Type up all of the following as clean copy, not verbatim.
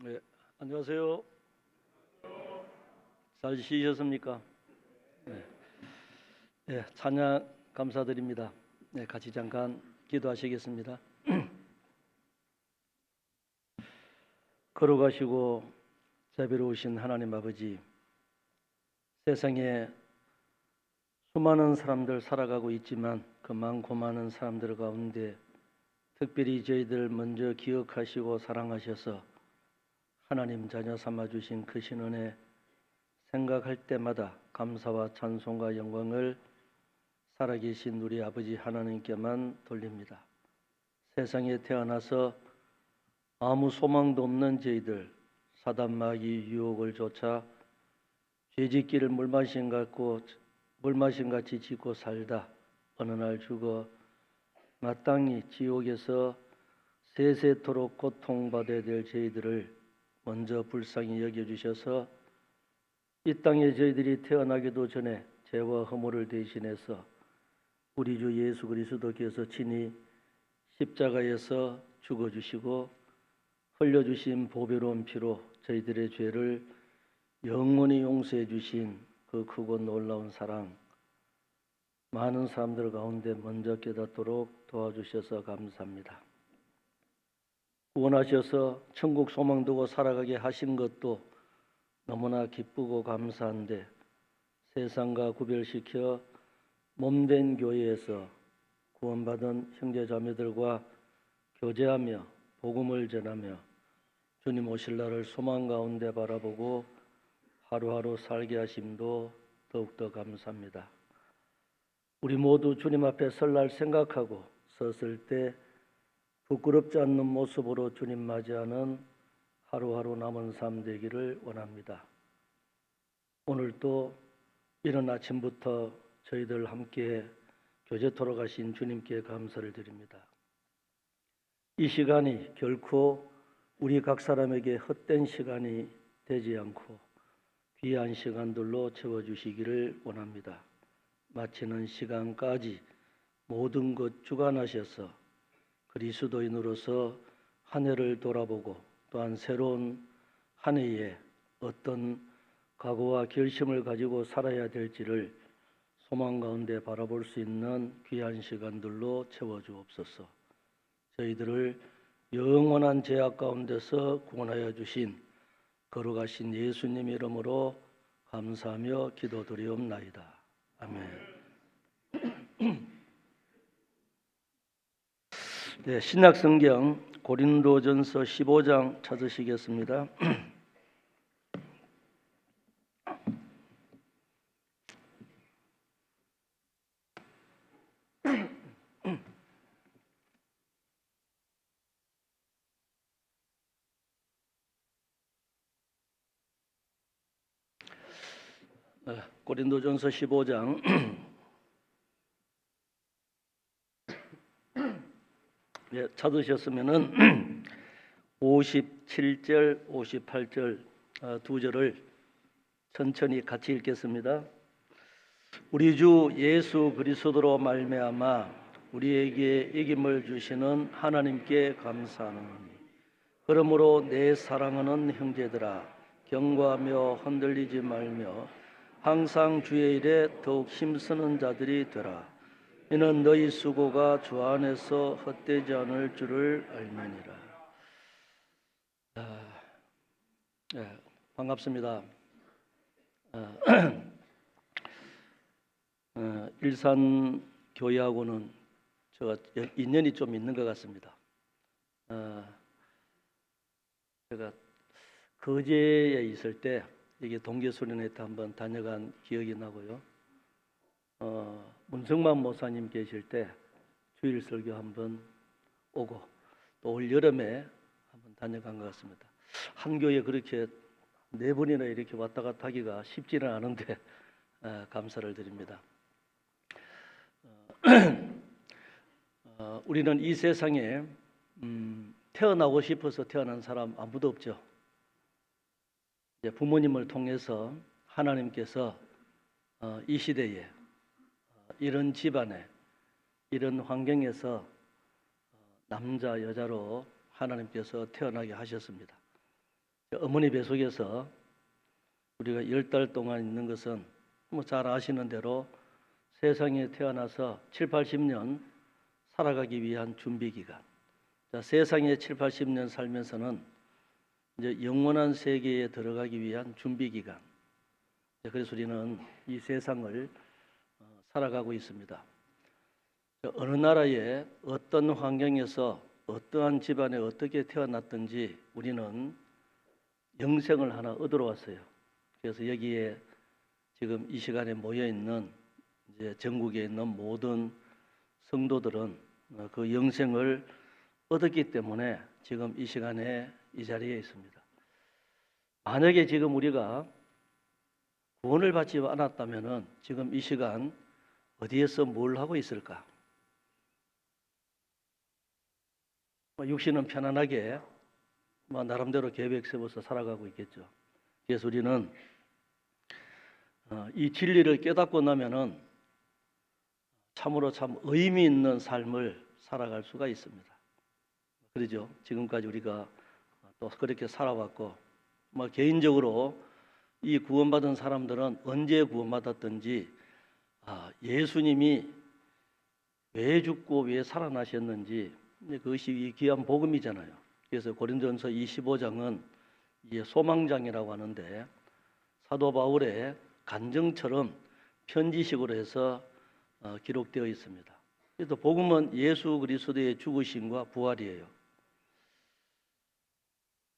네, 안녕하세요. 잘 쉬셨습니까? 네, 네, 찬양 감사드립니다. 네, 같이 잠깐 기도하시겠습니다. 걸어가시고 자비로우신 하나님 아버지, 세상에 수많은 사람들 살아가고 있지만 그 많고 많은 사람들 가운데 특별히 저희들 먼저 기억하시고 사랑하셔서 하나님 자녀 삼아주신 그 신은혜 생각할 때마다 감사와 찬송과 영광을 살아계신 우리 아버지 하나님께만 돌립니다. 세상에 태어나서 아무 소망도 없는 저희들, 사단 마귀 유혹을 쫓아 죄짓기를 물마신같이 짓고 살다 어느 날 죽어 마땅히 지옥에서 세세토록 고통받아야 될 저희들을 먼저 불쌍히 여겨주셔서 이 땅에 저희들이 태어나기도 전에 죄와 허물을 대신해서 우리 주 예수 그리스도께서 친히 십자가에서 죽어주시고 흘려주신 보배로운 피로 저희들의 죄를 영원히 용서해 주신 그 크고 놀라운 사랑, 많은 사람들 가운데 먼저 깨닫도록 도와주셔서 감사합니다. 구원하셔서 천국 소망 두고 살아가게 하신 것도 너무나 기쁘고 감사한데 세상과 구별시켜 몸된 교회에서 구원받은 형제자매들과 교제하며 복음을 전하며 주님 오실 날을 소망 가운데 바라보고 하루하루 살게 하심도 더욱더 감사합니다. 우리 모두 주님 앞에 설 날 생각하고 섰을 때 부끄럽지 않는 모습으로 주님 맞이하는 하루하루 남은 삶 되기를 원합니다. 오늘도 이른 아침부터 저희들 함께 교제토록 하신 주님께 감사를 드립니다. 이 시간이 결코 우리 각 사람에게 헛된 시간이 되지 않고 귀한 시간들로 채워주시기를 원합니다. 마치는 시간까지 모든 것 주관하셔서 그리스도인으로서 한 해를 돌아보고 또한 새로운 한 해에 어떤 각오와 결심을 가지고 살아야 될지를 소망 가운데 바라볼 수 있는 귀한 시간들로 채워주옵소서. 저희들을 영원한 죄악 가운데서 구원하여 주신 거룩하신 예수님 이름으로 감사하며 기도드리옵나이다. 아멘. 네, 신약성경 고린도전서 15장 찾으시겠습니다. 고린도전서 15장 네, 찾으셨으면은 57절, 58절 두 절을 천천히 같이 읽겠습니다. 우리 주 예수 그리스도로 말미암아 우리에게 이김을 주시는 하나님께 감사하노니 그러므로 내 사랑하는 형제들아 경고하며 흔들리지 말며 항상 주의 일에 더욱 힘쓰는 자들이 되라. 이는 너희 수고가 주 안에서 헛되지 않을 줄을 알미니라. 반갑습니다. 일산 교회하고는 제가 인연이 좀 있는 것 같습니다. 제가 거제에 있을 때 여기 동계수련회 때 한번 다녀간 기억이 나고요. 문성만 목사님 계실 때 주일 설교 한번 오고 또 올 여름에 한번 다녀간 것 같습니다. 한 교회 그렇게 네 번이나 이렇게 왔다 갔다 하기가 쉽지는 않은데 감사를 드립니다. 우리는 이 세상에 태어나고 싶어서 태어난 사람 아무도 없죠. 이제 부모님을 통해서 하나님께서 이 시대에 이런 집안에 이런 환경에서 남자 여자로 하나님께서 태어나게 하셨습니다. 어머니 뱃속에서 우리가 10달 동안 있는 것은 뭐 잘 아시는 대로 세상에 태어나서 7, 80년 살아가기 위한 준비 기간. 자, 세상에 7, 80년 살면서는 이제 영원한 세계에 들어가기 위한 준비 기간. 그래서 우리는 이 세상을 살아가고 있습니다. 어느 나라에 어떤 환경에서 어떠한 집안에 어떻게 태어났든지 우리는 영생을 하나 얻으러 왔어요. 그래서 여기에 지금 이 시간에 모여 있는 이제 전국에 있는 모든 성도들은 그 영생을 얻었기 때문에 지금 이 시간에 이 자리에 있습니다. 만약에 지금 우리가 구원을 받지 않았다면은 지금 이 시간 어디에서 뭘 하고 있을까? 육신은 편안하게 나름대로 계획 세워서 살아가고 있겠죠. 그래서 우리는 이 진리를 깨닫고 나면은 참으로 참 의미 있는 삶을 살아갈 수가 있습니다. 그러죠. 지금까지 우리가 또 그렇게 살아왔고, 개인적으로 이 구원받은 사람들은 언제 구원받았든지 예수님이 왜 죽고 왜 살아나셨는지 그것이 이 귀한 복음이잖아요. 그래서 고린도전서 25장은 소망장이라고 하는데 사도 바울의 간증처럼 편지식으로 해서 기록되어 있습니다. 그래서 복음은 예수 그리스도의 죽으심과 부활이에요.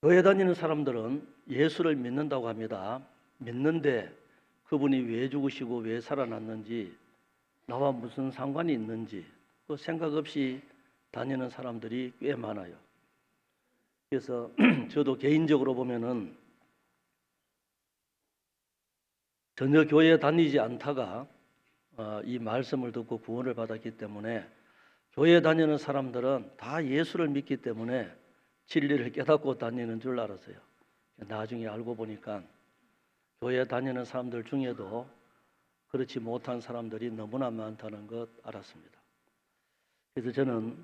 교회 다니는 사람들은 예수를 믿는다고 합니다. 믿는데 그분이 왜 죽으시고 왜 살아났는지 나와 무슨 상관이 있는지 그 생각 없이 다니는 사람들이 꽤 많아요. 그래서 저도 개인적으로 보면은 전혀 교회에 다니지 않다가 이 말씀을 듣고 구원을 받았기 때문에 교회 다니는 사람들은 다 예수를 믿기 때문에 진리를 깨닫고 다니는 줄 알았어요. 나중에 알고 보니까 교회 다니는 사람들 중에도 그렇지 못한 사람들이 너무나 많다는 것 알았습니다. 그래서 저는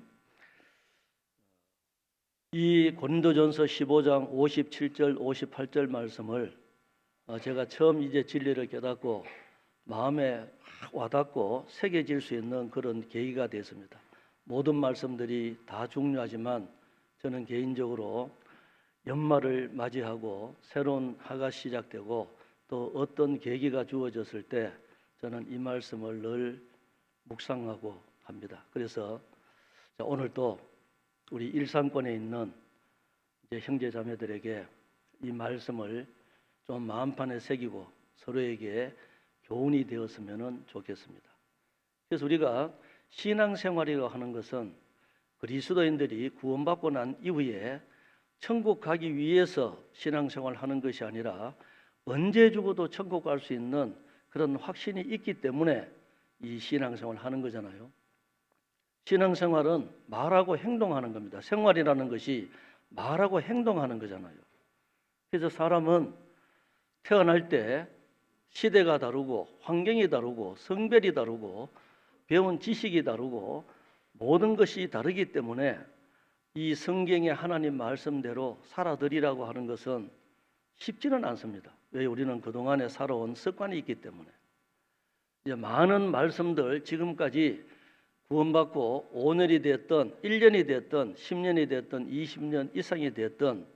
이 고린도전서 15장 57절 58절 말씀을 제가 처음 이제 진리를 깨닫고 마음에 와닿고 새겨질 수 있는 그런 계기가 됐습니다. 모든 말씀들이 다 중요하지만 저는 개인적으로 연말을 맞이하고 새로운 해가 시작되고 또 어떤 계기가 주어졌을 때 저는 이 말씀을 늘 묵상하고 합니다. 그래서 오늘 또 우리 일산권에 있는 이제 형제 자매들에게 이 말씀을 좀 마음판에 새기고 서로에게 교훈이 되었으면 좋겠습니다. 그래서 우리가 신앙생활이라고 하는 것은 그리스도인들이 구원받고 난 이후에 천국 가기 위해서 신앙생활을 하는 것이 아니라 언제 죽어도 천국 갈 수 있는 그런 확신이 있기 때문에 이 신앙생활을 하는 거잖아요. 신앙생활은 말하고 행동하는 겁니다. 생활이라는 것이 말하고 행동하는 거잖아요. 그래서 사람은 태어날 때 시대가 다르고 환경이 다르고 성별이 다르고 배운 지식이 다르고 모든 것이 다르기 때문에 이 성경의 하나님 말씀대로 살아들이라고 하는 것은 쉽지는 않습니다. 왜? 우리는 그동안에 살아온 습관이 있기 때문에. 이제 많은 말씀들 지금까지 구원받고 5년이 됐든 1년이 됐든 10년이 됐든 20년 이상이 됐든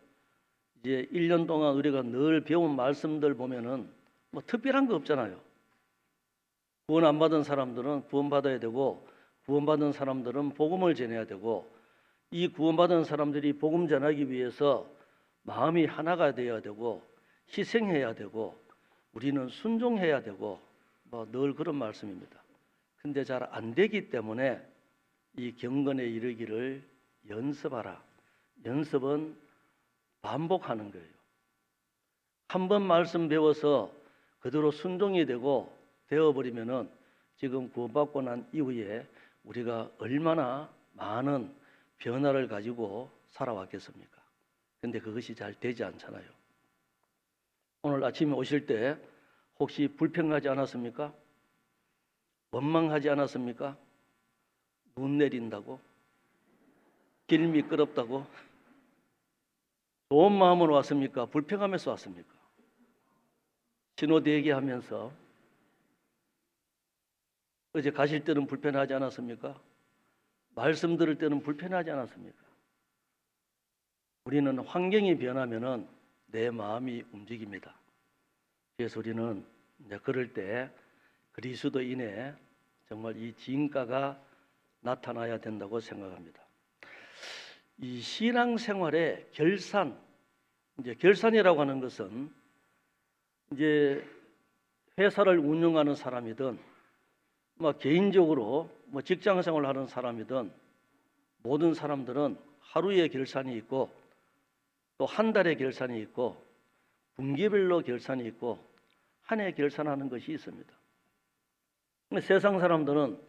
이제 1년 동안 우리가 늘 배운 말씀들 보면은 뭐 특별한 거 없잖아요. 구원 안 받은 사람들은 구원받아야 되고 구원받은 사람들은 복음을 전해야 되고 이 구원받은 사람들이 복음 전하기 위해서 마음이 하나가 되어야 되고 희생해야 되고 우리는 순종해야 되고 뭐 늘 그런 말씀입니다. 근데 잘 안 되기 때문에 이 경건에 이르기를 연습하라. 연습은 반복하는 거예요. 한 번 말씀 배워서 그대로 순종이 되어버리면은 지금 구원받고 난 이후에 우리가 얼마나 많은 변화를 가지고 살아왔겠습니까? 근데 그것이 잘 되지 않잖아요. 오늘 아침에 오실 때 혹시 불평하지 않았습니까? 원망하지 않았습니까? 눈 내린다고? 길 미끄럽다고? 좋은 마음으로 왔습니까? 불평하면서 왔습니까? 신호 대기하면서 어제 가실 때는 불편하지 않았습니까? 말씀 들을 때는 불편하지 않았습니까? 우리는 환경이 변하면은 내 마음이 움직입니다. 그래서 우리는 이제 그럴 때 그리스도인의 정말 이 진가가 나타나야 된다고 생각합니다. 이 신앙생활의 결산, 이제 결산이라고 하는 것은 이제 회사를 운영하는 사람이든 개인적으로 직장생활을 하는 사람이든 모든 사람들은 하루의 결산이 있고 또 한 달의 결산이 있고 분기별로 결산이 있고 한 해 결산하는 것이 있습니다. 세상 사람들은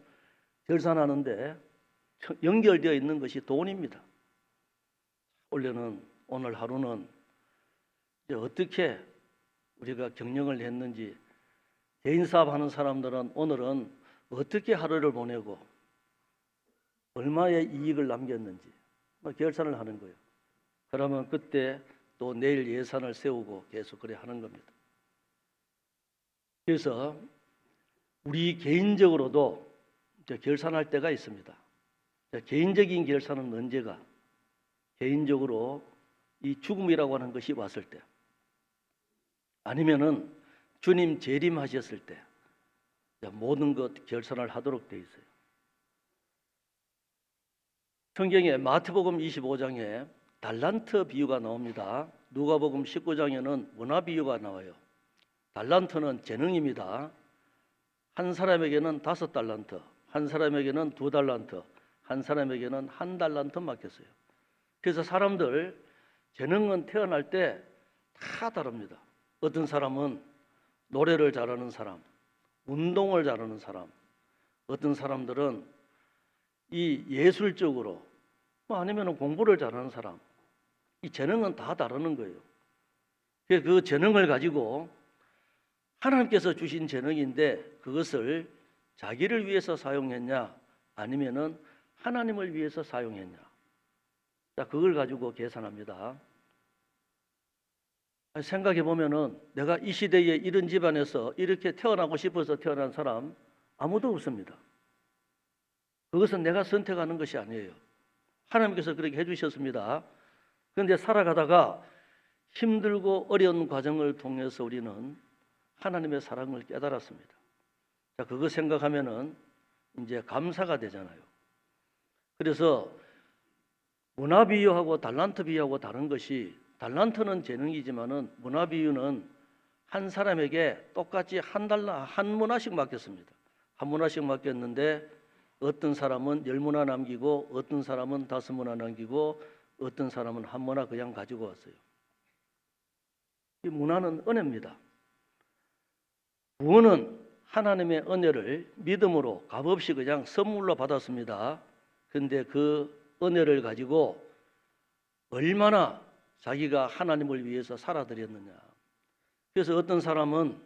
결산하는데 연결되어 있는 것이 돈입니다. 오늘 하루는 이제 어떻게 우리가 경영을 했는지, 개인 사업하는 사람들은 오늘은 어떻게 하루를 보내고 얼마의 이익을 남겼는지 결산을 하는 거예요. 그러면 그때 또 내일 예산을 세우고 계속 그래 하는 겁니다. 그래서 우리 개인적으로도 결산할 때가 있습니다. 개인적인 결산은 언제가? 개인적으로 이 죽음이라고 하는 것이 왔을 때, 아니면은 주님 재림하셨을 때 모든 것 결산을 하도록 되어 있어요. 성경에 마태복음 25장에 달란트 비유가 나옵니다. 누가복음 19장에는 문화 비유가 나와요. 달란트는 재능입니다. 한 사람에게는 5달란트, 한 사람에게는 2달란트, 한 사람에게는 1달란트 맡겼어요. 그래서 사람들 재능은 태어날 때 다 다릅니다. 어떤 사람은 노래를 잘하는 사람, 운동을 잘하는 사람, 어떤 사람들은 이 예술적으로 아니면 공부를 잘하는 사람, 이 재능은 다 다르는 거예요. 그 재능을 가지고 하나님께서 주신 재능인데 그것을 자기를 위해서 사용했냐 아니면은 하나님을 위해서 사용했냐. 자, 그걸 가지고 계산합니다. 생각해 보면은 내가 이 시대에 이런 집안에서 이렇게 태어나고 싶어서 태어난 사람 아무도 없습니다. 그것은 내가 선택하는 것이 아니에요. 하나님께서 그렇게 해주셨습니다. 그런데 살아가다가 힘들고 어려운 과정을 통해서 우리는 하나님의 사랑을 깨달았습니다. 자, 그거 생각하면은 이제 감사가 되잖아요. 그래서 문화 비유하고 달란트 비유하고 다른 것이, 달란트는 재능이지만은 문화 비유는 한 사람에게 똑같이 한 문화씩 맡겼습니다. 한 문화씩 맡겼는데 어떤 사람은 10문화 남기고 어떤 사람은 5문화 남기고 어떤 사람은 1문화 그냥 가지고 왔어요. 이 문화는 은혜입니다. 구원은 하나님의 은혜를 믿음으로 값없이 그냥 선물로 받았습니다. 그런데 그 은혜를 가지고 얼마나 자기가 하나님을 위해서 살아드렸느냐. 그래서 어떤 사람은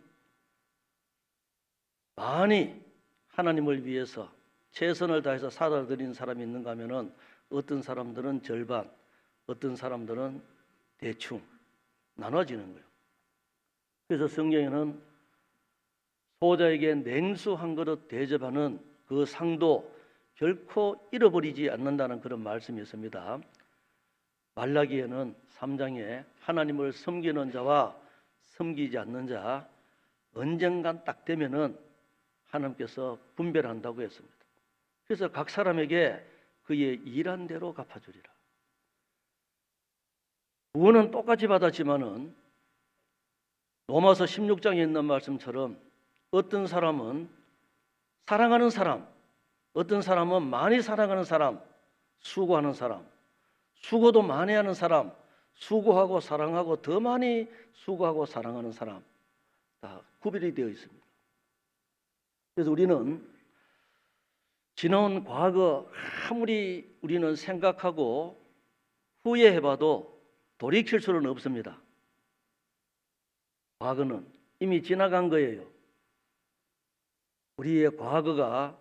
많이 하나님을 위해서 최선을 다해서 살아드린 사람이 있는가 하면은 어떤 사람들은 절반, 어떤 사람들은 대충 나눠지는 거예요. 그래서 성경에는 소자에게 냉수 한 그릇 대접하는 그 상도 결코 잃어버리지 않는다는 그런 말씀이 있습니다. 말라기에는 3장에 하나님을 섬기는 자와 섬기지 않는 자 언젠간 딱 되면은 하나님께서 분별한다고 했습니다. 그래서 각 사람에게 그의 일한 대로 갚아주리라. 구원은 똑같이 받았지만은 로마서 16장에 있는 말씀처럼 어떤 사람은 사랑하는 사람, 어떤 사람은 많이 사랑하는 사람, 수고하는 사람, 수고도 많이 하는 사람, 수고하고 사랑하고 더 많이 수고하고 사랑하는 사람 다 구별이 되어 있습니다. 그래서 우리는 지나온 과거 아무리 우리는 생각하고 후회해봐도 돌이킬 수는 없습니다. 과거는 이미 지나간 거예요. 우리의 과거가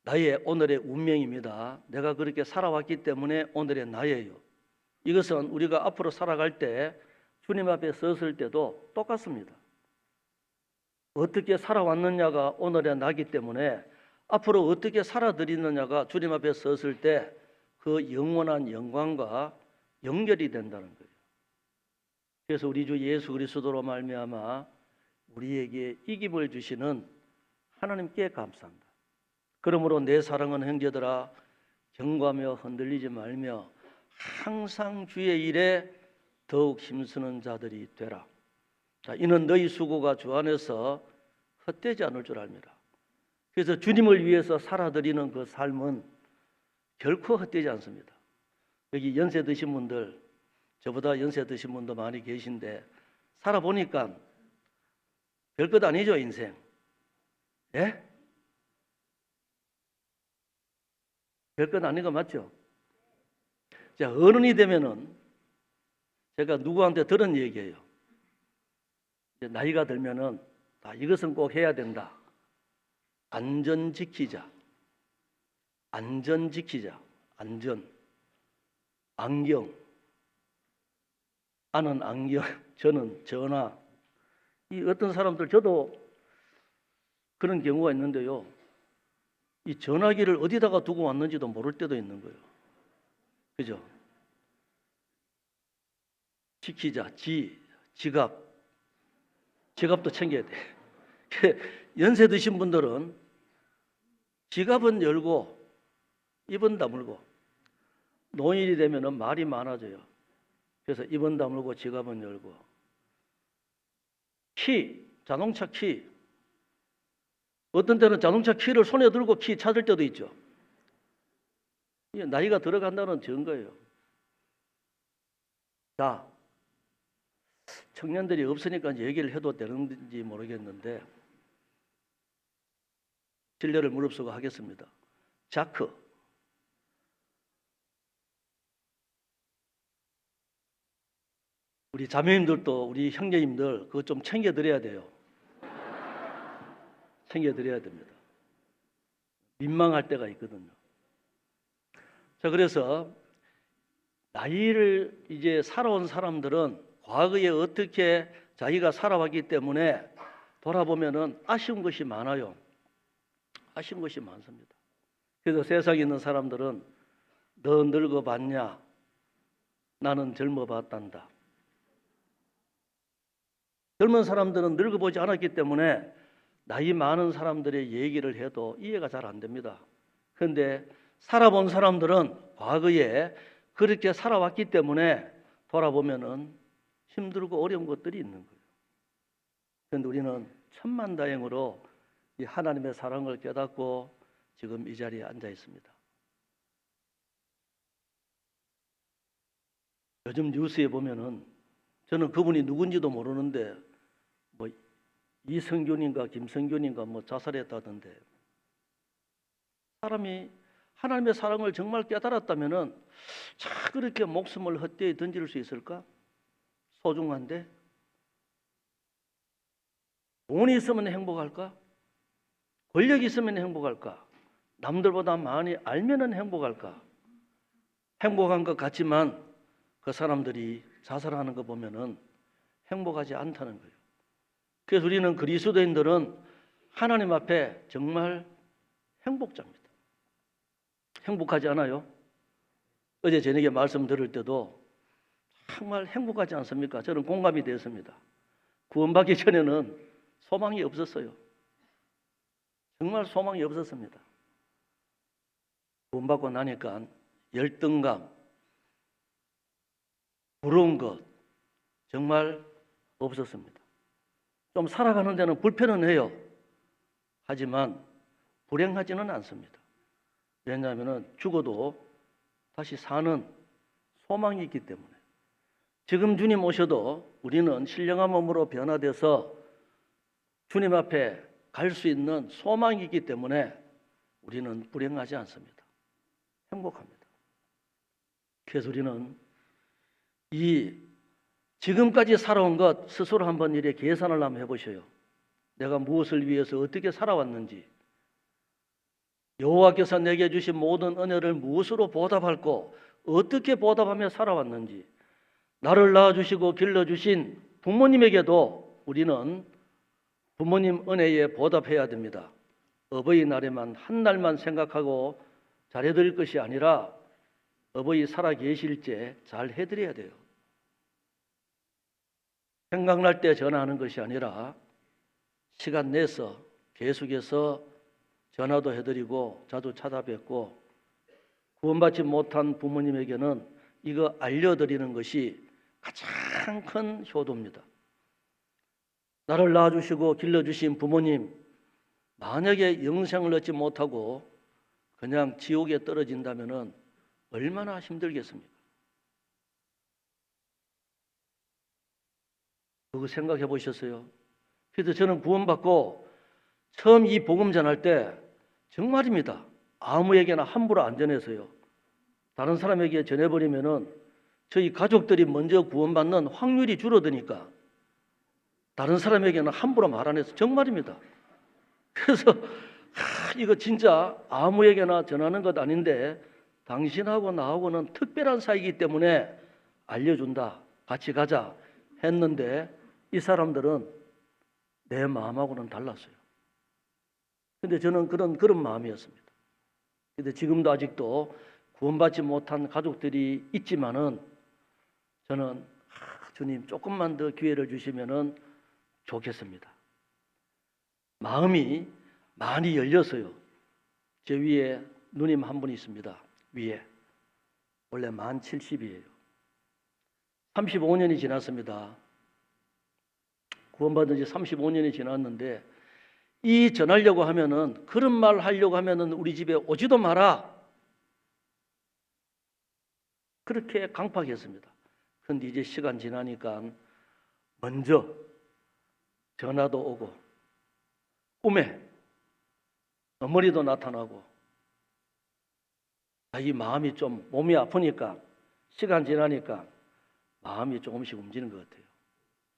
나의 오늘의 운명입니다. 내가 그렇게 살아왔기 때문에 오늘의 나예요. 이것은 우리가 앞으로 살아갈 때 주님 앞에 섰을 때도 똑같습니다. 어떻게 살아왔느냐가 오늘에 나기 때문에 앞으로 어떻게 살아드리느냐가 주님 앞에 섰을 때 그 영원한 영광과 연결이 된다는 거예요. 그래서 우리 주 예수 그리스도로 말미암아 우리에게 이김을 주시는 하나님께 감사한다. 그러므로 내 사랑하는 형제들아, 경고하며 흔들리지 말며 항상 주의 일에 더욱 힘쓰는 자들이 되라. 자, 이는 너희 수고가 주 안에서 헛되지 않을 줄 압니다. 그래서 주님을 위해서 살아드리는 그 삶은 결코 헛되지 않습니다. 여기 연세 드신 분들, 저보다 연세 드신 분도 많이 계신데 살아보니까 별것 아니죠, 인생. 예? 별것 아닌 거 맞죠? 자, 어른이 되면은 제가 누구한테 들은 얘기예요. 이제 나이가 들면은 이것은 꼭 해야 된다. 안전 지키자. 안전 지키자. 안전. 안경. 아는 안경. 저는 전화. 이 어떤 사람들, 저도 그런 경우가 있는데요. 이 전화기를 어디다가 두고 왔는지도 모를 때도 있는 거예요. 그죠? 지키자. 지갑도 챙겨야 돼. 연세 드신 분들은 지갑은 열고 입은 다물고, 노인이 되면은 말이 많아져요. 그래서 입은 다물고 지갑은 열고, 자동차 키, 어떤 때는 자동차 키를 손에 들고 키 찾을 때도 있죠. 이게 나이가 들어간다는 증거예요. 자, 청년들이 없으니까 얘기를 해도 되는지 모르겠는데 진례를 무릅쓰고 하겠습니다. 자크. 우리 자매님들도 우리 형제님들 그거 좀 챙겨드려야 돼요. 챙겨드려야 됩니다. 민망할 때가 있거든요. 자, 그래서 나이를 이제 살아온 사람들은 과거에 어떻게 자기가 살아왔기 때문에 돌아보면은 아쉬운 것이 많아요. 아쉬운 것이 많습니다. 그래서 세상에 있는 사람들은 너 늙어봤냐? 나는 젊어봤단다. 젊은 사람들은 늙어보지 않았기 때문에 나이 많은 사람들의 얘기를 해도 이해가 잘 안 됩니다. 그런데 살아본 사람들은 과거에 그렇게 살아왔기 때문에 돌아보면은 힘들고 어려운 것들이 있는 거예요. 그런데 우리는 천만다행으로 이 하나님의 사랑을 깨닫고 지금 이 자리에 앉아 있습니다. 요즘 뉴스에 보면은 저는 그분이 누군지도 모르는데 뭐 이성균인가 김성균인가 뭐 자살했다던데, 사람이 하나님의 사랑을 정말 깨달았다면은 자 그렇게 목숨을 헛되이 던질 수 있을까? 소중한데. 돈이 있으면 행복할까? 권력이 있으면 행복할까? 남들보다 많이 알면은 행복할까? 행복한 것 같지만 그 사람들이 자살하는 거 보면은 행복하지 않다는 거예요. 그래서 우리는 그리스도인들은 하나님 앞에 정말 행복자입니다. 행복하지 않아요? 어제 저녁에 말씀 들을 때도 정말 행복하지 않습니까? 저는 공감이 되었습니다. 구원받기 전에는 소망이 없었어요. 정말 소망이 없었습니다. 구원받고 나니까 열등감, 부러운 것 정말 없었습니다. 좀 살아가는 데는 불편은 해요. 하지만 불행하지는 않습니다. 왜냐하면 죽어도 다시 사는 소망이 있기 때문에. 지금 주님 오셔도 우리는 신령한 몸으로 변화돼서 주님 앞에 갈 수 있는 소망이 있기 때문에 우리는 불행하지 않습니다. 행복합니다. 그래서 우리는 이 지금까지 살아온 것 스스로 한번 이렇게 계산을 한번 해보셔요. 내가 무엇을 위해서 어떻게 살아왔는지, 여호와께서 내게 주신 모든 은혜를 무엇으로 보답할고 어떻게 보답하며 살아왔는지, 나를 낳아주시고 길러주신 부모님에게도 우리는 부모님 은혜에 보답해야 됩니다. 어버이날에만 한 날만 생각하고 잘해드릴 것이 아니라 어버이 살아 계실때 잘 해드려야 돼요. 생각날 때 전화하는 것이 아니라 시간 내서 계속해서 전화도 해드리고 자주 찾아뵙고, 구원받지 못한 부모님에게는 이거 알려드리는 것이 가장 큰 효도입니다. 나를 낳아주시고 길러주신 부모님, 만약에 영생을 얻지 못하고 그냥 지옥에 떨어진다면 얼마나 힘들겠습니까? 그거 생각해 보셨어요? 그래서 저는 구원받고 처음 이 복음 전할 때 정말입니다. 아무에게나 함부로 안 전해서요. 다른 사람에게 전해버리면은 저희 가족들이 먼저 구원받는 확률이 줄어드니까 다른 사람에게는 함부로 말 안 해서 정말입니다. 그래서 이거 진짜 아무에게나 전하는 것 아닌데 당신하고 나하고는 특별한 사이이기 때문에 알려준다, 같이 가자 했는데 이 사람들은 내 마음하고는 달랐어요. 근데 저는 그런 마음이었습니다. 근데 지금도 아직도 구원받지 못한 가족들이 있지만은 저는 주님 조금만 더 기회를 주시면은 좋겠습니다. 마음이 많이 열려서요. 제 위에 누님 한 분 있습니다. 위에. 원래 만 70이에요. 35년이 지났습니다. 구원받은 지 35년이 지났는데 이 전하려고 하면은, 그런 말 하려고 하면은 우리 집에 오지도 마라. 그렇게 강팍했습니다. 그런데 이제 시간 지나니까 먼저 전화도 오고 꿈에 어머니도 나타나고, 이 마음이 좀 몸이 아프니까 시간 지나니까 마음이 조금씩 움직이는 것 같아요.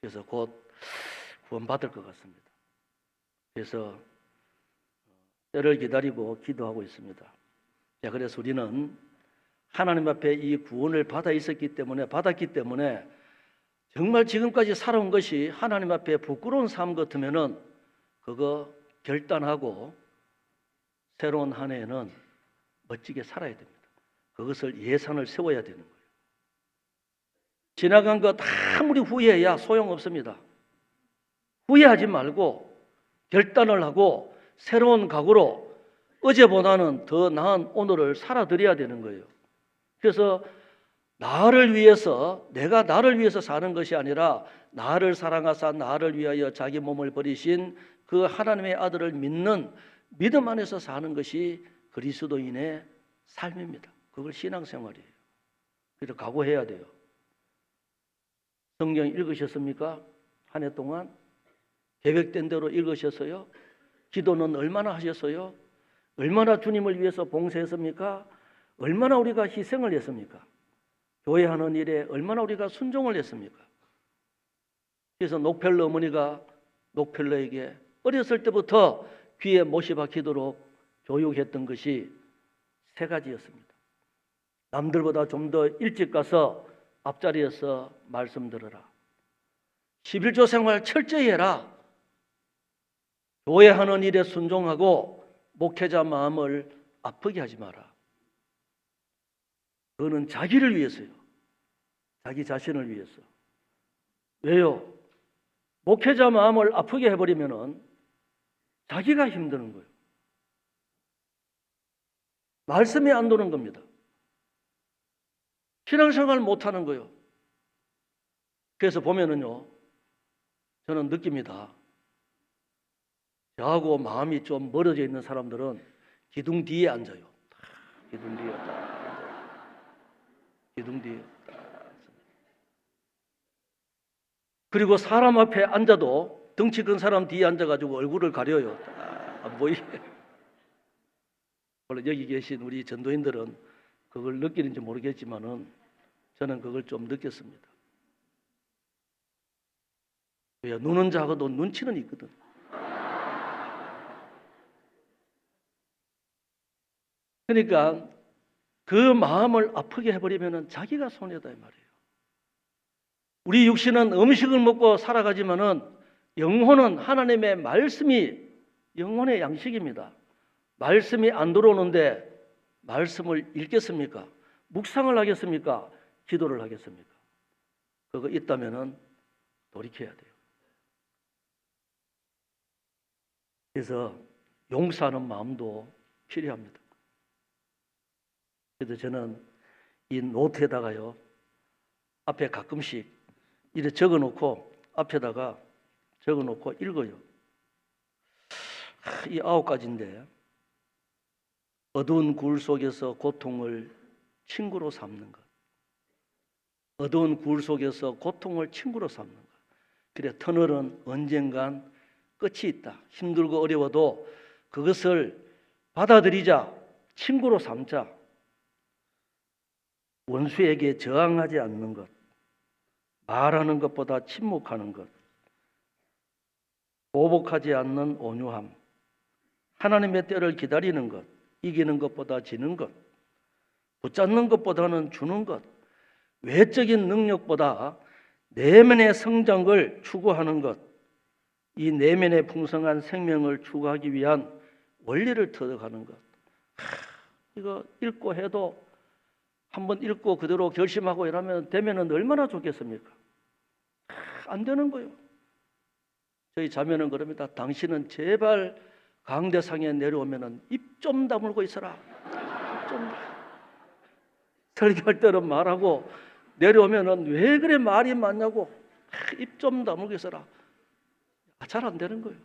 그래서 곧 구원받을 것 같습니다. 그래서 때를 기다리고 기도하고 있습니다. 자, 그래서 우리는 하나님 앞에 이 구원을 받았기 때문에 정말 지금까지 살아온 것이 하나님 앞에 부끄러운 삶 같으면은 그거 결단하고 새로운 한 해에는 멋지게 살아야 됩니다. 그것을 예산을 세워야 되는 거예요. 지나간 것 아무리 후회해야 소용없습니다. 후회하지 말고 결단을 하고 새로운 각오로 어제보다는 더 나은 오늘을 살아드려야 되는 거예요. 그래서 나를 위해서, 내가 나를 위해서 사는 것이 아니라 나를 사랑하사 나를 위하여 자기 몸을 버리신 그 하나님의 아들을 믿는 믿음 안에서 사는 것이 그리스도인의 삶입니다. 그걸 신앙생활이에요. 그래서 각오해야 돼요. 성경 읽으셨습니까? 한 해 동안 계획된 대로 읽으셨어요? 기도는 얼마나 하셨어요? 얼마나 주님을 위해서 봉사했습니까? 얼마나 우리가 희생을 했습니까? 교회 하는 일에 얼마나 우리가 순종을 했습니까? 그래서 녹펠러 어머니가 녹펠러에게 어렸을 때부터 귀에 못이 박히도록 교육했던 것이 세 가지였습니다. 남들보다 좀 더 일찍 가서 앞자리에서 말씀 들어라. 11조 생활 철저히 해라. 교회 하는 일에 순종하고 목회자 마음을 아프게 하지 마라. 그거는 자기를 위해서요. 자기 자신을 위해서. 왜요? 목회자 마음을 아프게 해버리면은 자기가 힘드는 거예요. 말씀이 안 도는 겁니다. 신앙생활 못하는 거예요. 그래서 보면은요, 저는 느낍니다. 저하고 마음이 좀 멀어져 있는 사람들은 기둥 뒤에 앉아요. 기둥 뒤에 기둥 뒤에. 그리고 사람 앞에 앉아도 덩치 큰 사람 뒤에 앉아가지고 얼굴을 가려요. 안 보이게. 물론 여기 계신 우리 전도인들은 그걸 느끼는지 모르겠지만은 저는 그걸 좀 느꼈습니다. 왜? 눈은 작아도 눈치는 있거든. 그러니까 그 마음을 아프게 해버리면 자기가 손해다 이 말이에요. 우리 육신은 음식을 먹고 살아가지만은 영혼은 하나님의 말씀이 영혼의 양식입니다. 말씀이 안 들어오는데 말씀을 읽겠습니까? 묵상을 하겠습니까? 기도를 하겠습니까? 그거 있다면은 돌이켜야 돼요. 그래서 용서하는 마음도 필요합니다. 그래서 저는 이 노트에다가요, 앞에 가끔씩 이렇게 적어놓고 앞에다가 적어놓고 읽어요. 이 9가지인데, 어두운 굴 속에서 고통을 친구로 삼는 것. 어두운 굴 속에서 고통을 친구로 삼는 것. 그래, 터널은 언젠간 끝이 있다. 힘들고 어려워도 그것을 받아들이자. 친구로 삼자. 원수에게 저항하지 않는 것. 말하는 것보다 침묵하는 것. 보복하지 않는 온유함. 하나님의 때를 기다리는 것. 이기는 것보다 지는 것. 붙잡는 것보다는 주는 것. 외적인 능력보다 내면의 성장을 추구하는 것. 이 내면의 풍성한 생명을 추구하기 위한 원리를 터득하는 것. 이거 읽고 해도 한번 읽고 그대로 결심하고 이러면 되면은 얼마나 좋겠습니까? 안 되는 거예요. 저희 자매는 그럽니다. 당신은 제발 강대상에 내려오면은 입 좀 다물고 있어라. 좀 설교할 때는 말하고 내려오면은 왜 그래 말이 많냐고 입 좀 다물고 있어라. 잘 안 되는 거예요.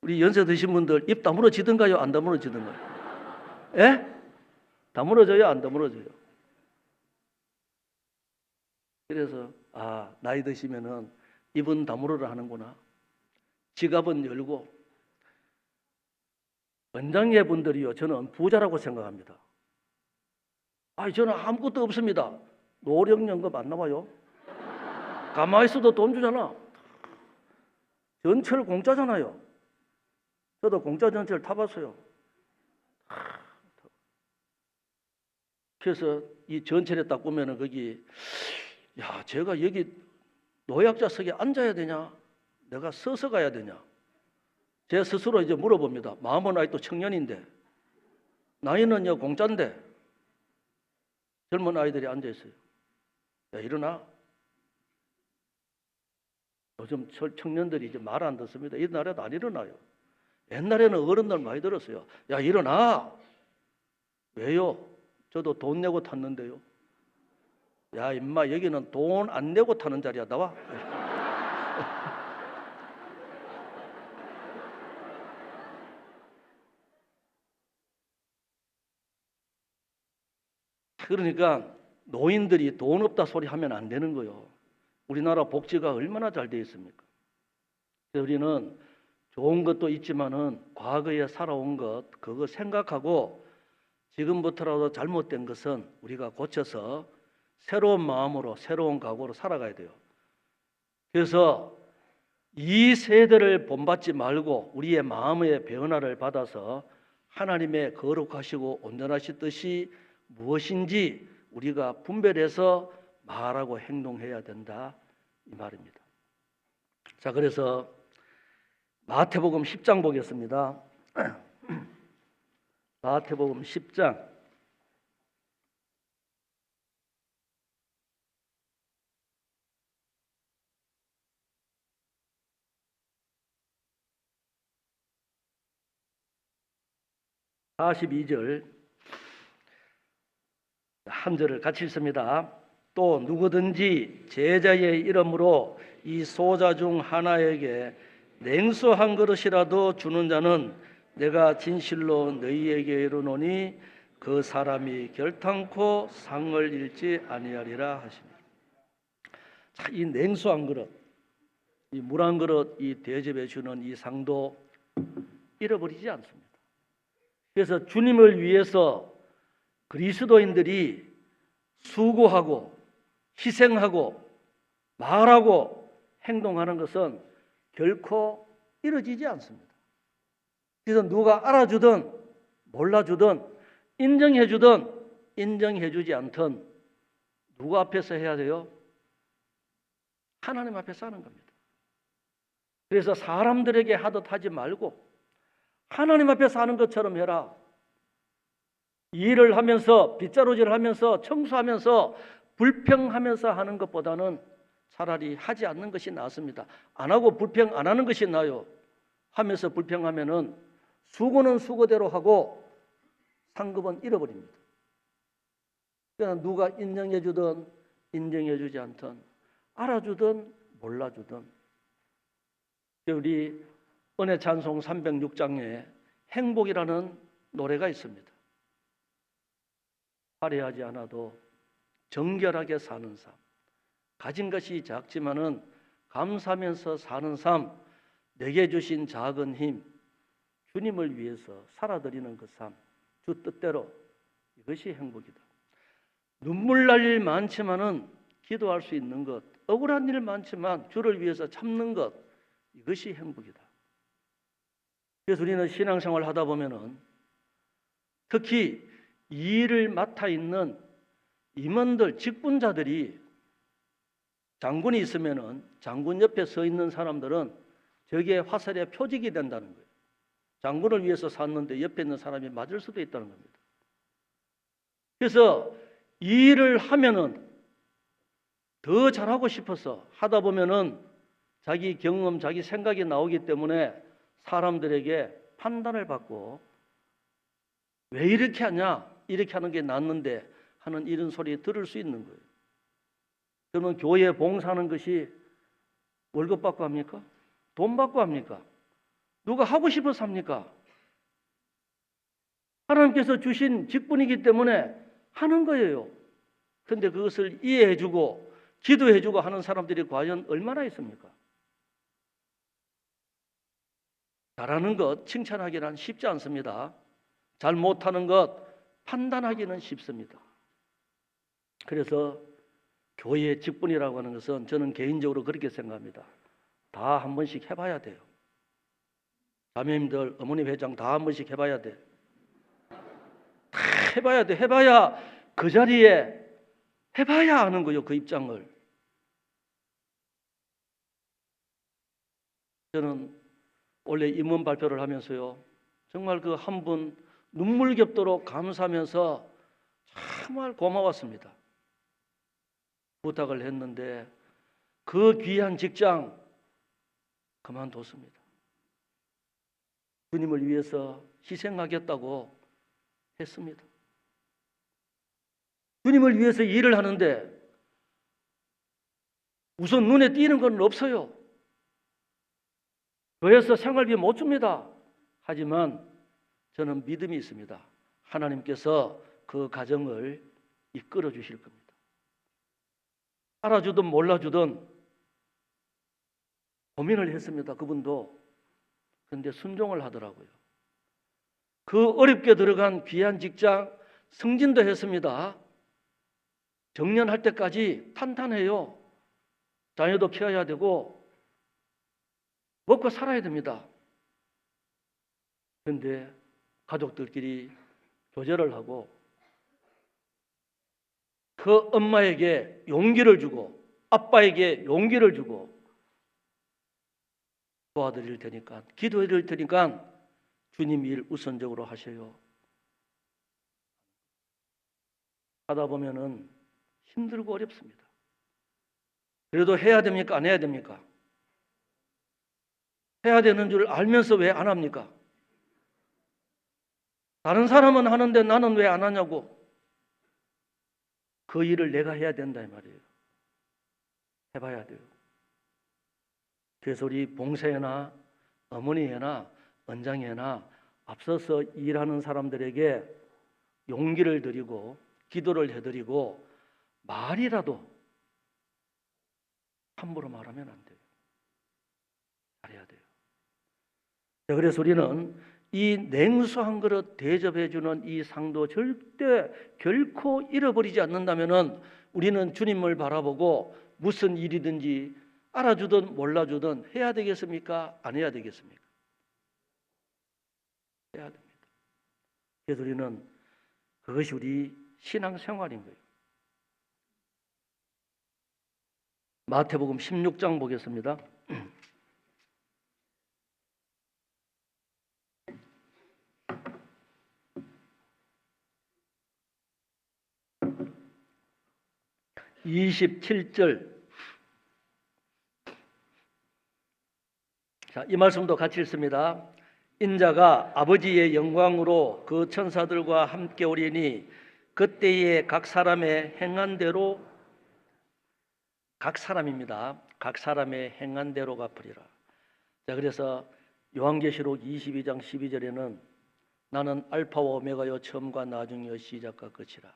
우리 연세 드신 분들 입 다물어지든가요? 안 다물어지든가요? 예? 다물어져요? 안 다물어져요? 그래서 나이 드시면은 입은 다물어라 하는구나. 지갑은 열고. 원장님 분들이요, 저는 부자라고 생각합니다. 저는 아무것도 없습니다. 노령연금 안 나와요? 가만히 있어도 돈 주잖아. 전철 공짜잖아요. 저도 공짜 전철 타봤어요. 그래서 이 전철에 딱 보면은 거기, 제가 여기 노약자석에 앉아야 되냐? 내가 서서 가야 되냐? 제 스스로 이제 물어봅니다. 마음은 아직도 청년인데, 나이는요 공짜인데, 젊은 아이들이 앉아 있어요. 야, 일어나. 요즘 청년들이 이제 말 안 듣습니다. 옛날에도 안 일어나요. 옛날에는 어른들 많이 들었어요. 야, 일어나. 왜요? 저도 돈 내고 탔는데요. 야, 임마, 여기는 돈 안 내고 타는 자리야. 나와. 그러니까 노인들이 돈 없다 소리 하면 안 되는 거예요. 우리나라 복지가 얼마나 잘 되어 있습니까? 우리는 좋은 것도 있지만은 과거에 살아온 것 그거 생각하고 지금부터라도 잘못된 것은 우리가 고쳐서 새로운 마음으로 새로운 각오로 살아가야 돼요. 그래서 이 세대를 본받지 말고 우리의 마음의 변화를 받아서 하나님의 거룩하시고 온전하신 뜻이 무엇인지 우리가 분별해서 말하고 행동해야 된다 이 말입니다. 자, 그래서 마태복음 10장 보겠습니다. 마태복음 10장 42절 한 절을 같이 읽습니다. 또 누구든지 제자의 이름으로 이 소자 중 하나에게 냉수 한 그릇이라도 주는 자는 내가 진실로 너희에게 이르노니 그 사람이 결탄코 상을 잃지 아니하리라 하시니. 자, 이 냉수 한 그릇, 이 물 한 그릇, 이 대접해 주는 이 상도 잃어버리지 않습니다. 그래서 주님을 위해서 그리스도인들이 수고하고 희생하고 말하고 행동하는 것은 결코 이루어지지 않습니다. 그래서 누가 알아주든 몰라주든 인정해주든 인정해주지 않든 누구 앞에서 해야 돼요? 하나님 앞에서 하는 겁니다. 그래서 사람들에게 하듯 하지 말고 하나님 앞에서 하는 것처럼 해라. 일을 하면서 빗자루질을 하면서 청소하면서 불평하면서 하는 것보다는 차라리 하지 않는 것이 낫습니다. 안 하고 불평 안 하는 것이 나아요. 하면서 불평하면은 수고는 수고대로 하고 상급은 잃어버립니다. 그러니까 누가 인정해 주든 인정해 주지 않든 알아주든 몰라주든 우리 은혜 찬송 306장에 행복이라는 노래가 있습니다. 화려하지 않아도 정결하게 사는 삶, 가진 것이 작지만은 감사하면서 사는 삶, 내게 주신 작은 힘, 주님을 위해서 살아드리는 그 삶, 주 뜻대로 이것이 행복이다. 눈물 날 일 많지만은 기도할 수 있는 것, 억울한 일 많지만 주를 위해서 참는 것, 이것이 행복이다. 그래서 우리는 신앙생활 하다 보면은 특히 이 일을 맡아 있는 임원들, 직분자들이 장군이 있으면은 장군 옆에 서 있는 사람들은 저게 화살의 표적이 된다는 거예요. 장군을 위해서 샀는데 옆에 있는 사람이 맞을 수도 있다는 겁니다. 그래서 이 일을 하면은 더 잘하고 싶어서 하다 보면은 자기 경험, 자기 생각이 나오기 때문에 사람들에게 판단을 받고 왜 이렇게 하냐? 이렇게 하는 게 낫는데 하는 이런 소리 들을 수 있는 거예요. 그러면 교회에 봉사하는 것이 월급 받고 합니까? 돈 받고 합니까? 누가 하고 싶어서 합니까? 하나님께서 주신 직분이기 때문에 하는 거예요. 그런데 그것을 이해해주고 기도해주고 하는 사람들이 과연 얼마나 있습니까? 잘하는 것 칭찬하기는 쉽지 않습니다. 잘 못하는 것 판단하기는 쉽습니다. 그래서 교회의 직분이라고 하는 것은 저는 개인적으로 그렇게 생각합니다. 다 한 번씩 해봐야 돼요. 자매님들, 어머니 회장 다 한 번씩 해봐야 돼. 다 해봐야 돼. 해봐야 그 자리에 해봐야 하는 거예요. 그 입장을. 저는 원래 임원 발표를 하면서요. 정말 그 한 분 눈물겹도록 감사하면서 정말 고마웠습니다. 부탁을 했는데 그 귀한 직장 그만뒀습니다. 주님을 위해서 희생하겠다고 했습니다. 주님을 위해서 일을 하는데 우선 눈에 띄는 건 없어요. 교회에서 생활비 못 줍니다. 하지만 저는 믿음이 있습니다. 하나님께서 그 가정을 이끌어 주실 겁니다. 알아주든 몰라주든 고민을 했습니다. 그분도. 그런데 순종을 하더라고요. 그 어렵게 들어간 귀한 직장 승진도 했습니다. 정년할 때까지 탄탄해요. 자녀도 키워야 되고 먹고 살아야 됩니다. 그런데 가족들끼리 교제를 하고 그 엄마에게 용기를 주고 아빠에게 용기를 주고 도와드릴 테니까 기도해 드릴 테니까 주님 일 우선적으로 하셔요. 하다 보면은 힘들고 어렵습니다. 그래도 해야 됩니까? 안 해야 됩니까? 해야 되는 줄 알면서 왜 안 합니까? 다른 사람은 하는데 나는 왜 안 하냐고. 그 일을 내가 해야 된다 이 말이에요. 해봐야 돼요. 그래서 우리 봉사회나 어머니회나 원장회나 앞서서 일하는 사람들에게 용기를 드리고 기도를 해드리고 말이라도 함부로 말하면 안 돼요. 잘해야 돼요. 자, 그래서 우리는 이 냉수 한 그릇 대접해주는 이 상도 절대 결코 잃어버리지 않는다면은 우리는 주님을 바라보고 무슨 일이든지 알아주든 몰라주든 해야 되겠습니까? 안 해야 되겠습니까? 해야 됩니다. 그래서 우리는 그것이 우리 신앙생활인 거예요. 마태복음 16장 보겠습니다. (27절) 자, 이 말씀도 같이 읽습니다. 인자가 아버지의 영광으로 그 천사들과 함께 오리니 그때에 각 사람의 행한 대로, 각 사람입니다. 각 사람의 행한 대로 갚으리라. 자, 그래서 요한계시록 22장 12절에는 나는 알파와 오메가요 처음과 나중이요 시작과 끝이라.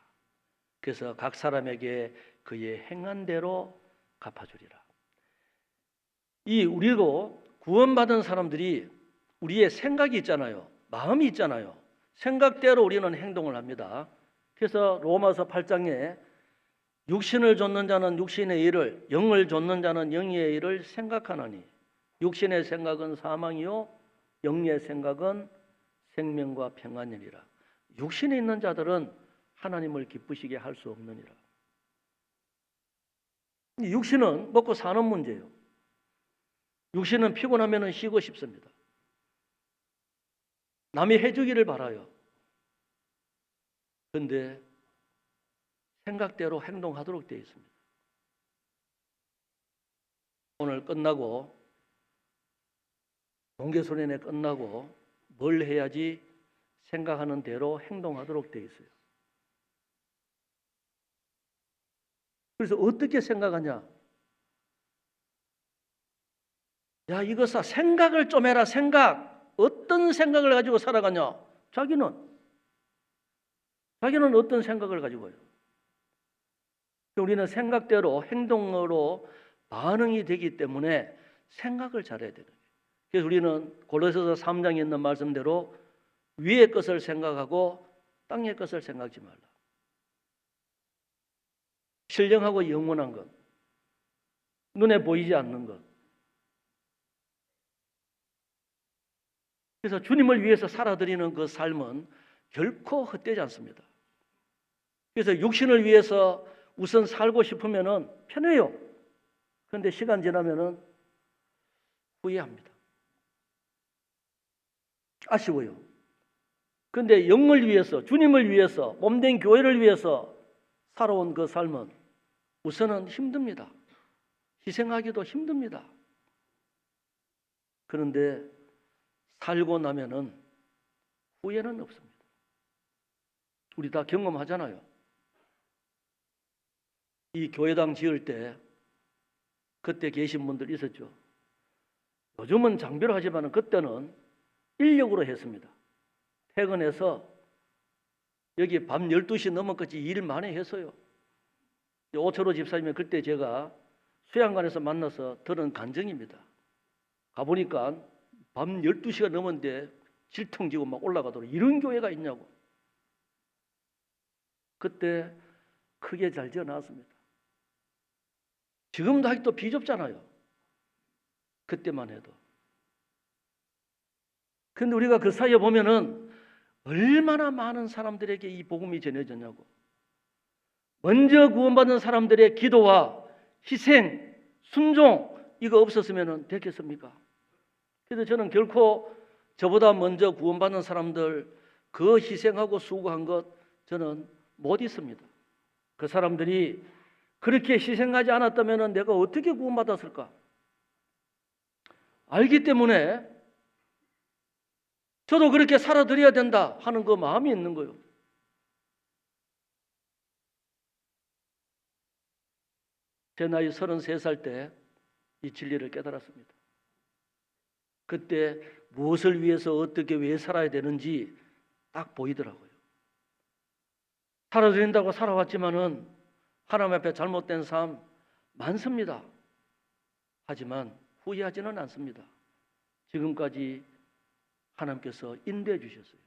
그래서 각 사람에게 그의 행한 대로 갚아주리라. 이 우리로 구원받은 사람들이 우리의 생각이 있잖아요. 마음이 있잖아요. 생각대로 우리는 행동을 합니다. 그래서 로마서 8장에 육신을 좇는 자는 육신의 일을, 영을 좇는 자는 영의 일을 생각하나니 육신의 생각은 사망이요 영의 생각은 생명과 평안이니라. 육신에 있는 자들은 하나님을 기쁘시게 할 수 없느니라. 육신은 먹고 사는 문제예요. 육신은 피곤하면 쉬고 싶습니다. 남이 해주기를 바라요. 그런데 생각대로 행동하도록 되어 있습니다. 오늘 끝나고 동계소년회 끝나고 뭘 해야지 생각하는 대로 행동하도록 되어 있어요. 그래서 어떻게 생각하냐? 야, 이것아 생각을 좀 해라. 생각. 어떤 생각을 가지고 살아가냐? 자기는 어떤 생각을 가지고요? 우리는 생각대로 행동으로 반응이 되기 때문에 생각을 잘해야 되는 거예요. 그래서 우리는 골로새서 3장에 있는 말씀대로 위의 것을 생각하고 땅의 것을 생각하지 말라. 신령하고 영원한 것, 눈에 보이지 않는 것. 그래서 주님을 위해서 살아드리는 그 삶은 결코 헛되지 않습니다. 그래서 육신을 위해서 우선 살고 싶으면은 편해요. 그런데 시간 지나면은 후회합니다. 아쉬워요. 그런데 영을 위해서, 주님을 위해서, 몸된 교회를 위해서 살아온 그 삶은 우선은 힘듭니다. 희생하기도 힘듭니다. 그런데 살고 나면은 후회는 없습니다. 우리 다 경험하잖아요. 이 교회당 지을 때 그때 계신 분들 있었죠. 요즘은 장비로 하지만 그때는 인력으로 했습니다. 퇴근해서 여기 밤 12시 넘어까지 일 많이 했어요. 오철호 집사님이 그때 제가 수양관에서 만나서 들은 간증입니다. 가보니까 밤 12시가 넘었는데 질통 지고 막 올라가도록 이런 교회가 있냐고. 그때 크게 잘 지어놨습니다. 지금도 아직도 비좁잖아요. 그때만 해도. 근데 우리가 그 사이에 보면은 얼마나 많은 사람들에게 이 복음이 전해졌냐고. 먼저 구원받은 사람들의 기도와 희생, 순종 이거 없었으면 됐겠습니까? 그래서 저는 결코 저보다 먼저 구원받는 사람들 그 희생하고 수고한 것 저는 못 있습니다. 그 사람들이 그렇게 희생하지 않았다면 내가 어떻게 구원받았을까? 알기 때문에 저도 그렇게 살아드려야 된다 하는 그 마음이 있는 거예요. 제 나이 33살 때 이 진리를 깨달았습니다. 그때 무엇을 위해서 어떻게 왜 살아야 되는지 딱 보이더라고요. 살아드린다고 살아왔지만은 하나님 앞에 잘못된 삶 많습니다. 하지만 후회하지는 않습니다. 지금까지 하나님께서 인도해 주셨어요.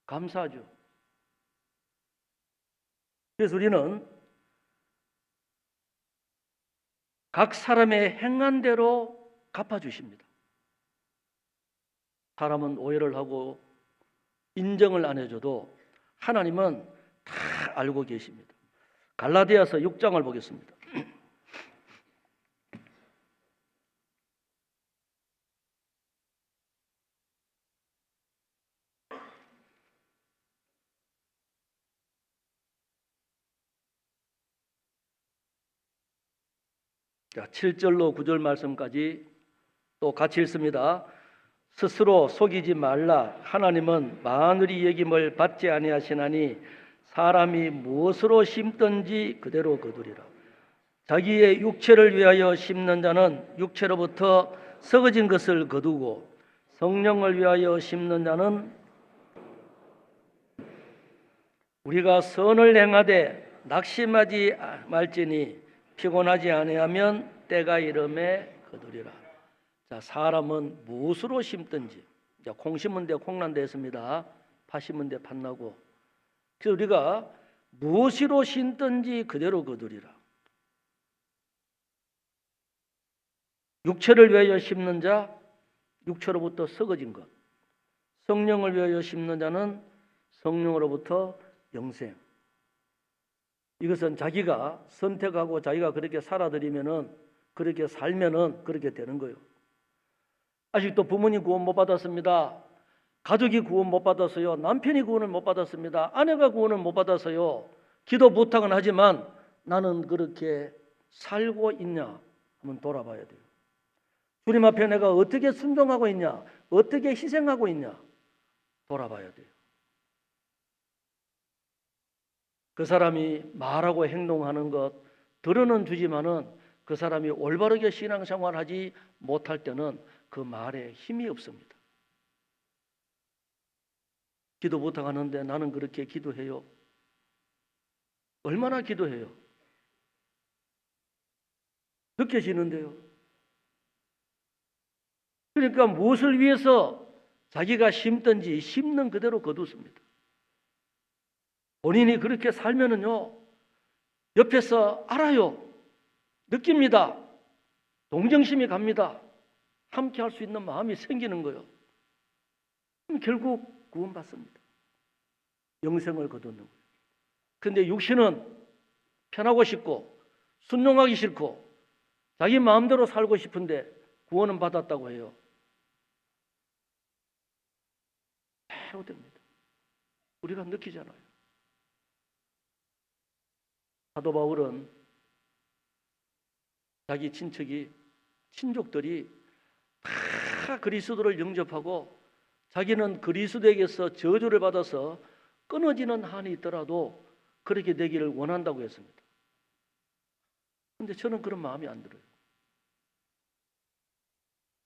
감사하죠. 그래서 우리는 각 사람의 행한 대로 갚아주십니다. 사람은 오해를 하고 인정을 안 해줘도 하나님은 다 알고 계십니다. 갈라디아서 6장을 보겠습니다. 자, 7절로 9절 말씀까지 또 같이 읽습니다. 스스로 속이지 말라. 하나님은 만물이 여김을 받지 아니하시나니 사람이 무엇으로 심든지 그대로 거두리라. 자기의 육체를 위하여 심는 자는 육체로부터 썩어진 것을 거두고 성령을 위하여 심는 자는 우리가 선을 행하되 낙심하지 말지니 피곤하지 아니하면 때가 이름에 거두리라. 자, 사람은 무엇으로 심든지, 자, 콩 심은 데 콩난다 했습니다. 팥 심은 데 팥나고. 그래서 우리가 무엇으로 심든지 그대로 거두리라. 육체를 위하여 심는 자, 육체로부터 썩어진 것. 성령을 위하여 심는 자는 성령으로부터 영생. 이것은 자기가 선택하고 자기가 그렇게 살아들이면은, 그렇게 살면은 그렇게 되는 거예요. 아직도 부모님 구원 못 받았습니다. 가족이 구원 못 받았어요. 남편이 구원을 못 받았습니다. 아내가 구원을 못 받았어요. 기도 부탁은 하지만 나는 그렇게 살고 있냐 한번 돌아봐야 돼요. 주님 앞에 내가 어떻게 순종하고 있냐, 어떻게 희생하고 있냐 돌아봐야 돼요. 그 사람이 말하고 행동하는 것 들어는 주지만은 그 사람이 올바르게 신앙생활하지 못할 때는 그 말에 힘이 없습니다. 기도 부탁하는데 나는 그렇게 기도해요. 얼마나 기도해요? 느껴지는데요. 그러니까 무엇을 위해서 자기가 심든지 심는 그대로 거두습니다. 본인이 그렇게 살면은요, 옆에서 알아요. 느낍니다. 동정심이 갑니다. 함께 할 수 있는 마음이 생기는 거예요. 그럼 결국 구원받습니다. 영생을 거두는 거예요. 그런데 육신은 편하고 싶고 순종하기 싫고 자기 마음대로 살고 싶은데 구원은 받았다고 해요. 해오됩니다. 우리가 느끼잖아요. 사도 바울은 자기 친족들이 다 그리스도를 영접하고 자기는 그리스도에게서 저주를 받아서 끊어지는 한이 있더라도 그렇게 되기를 원한다고 했습니다. 그런데 저는 그런 마음이 안 들어요.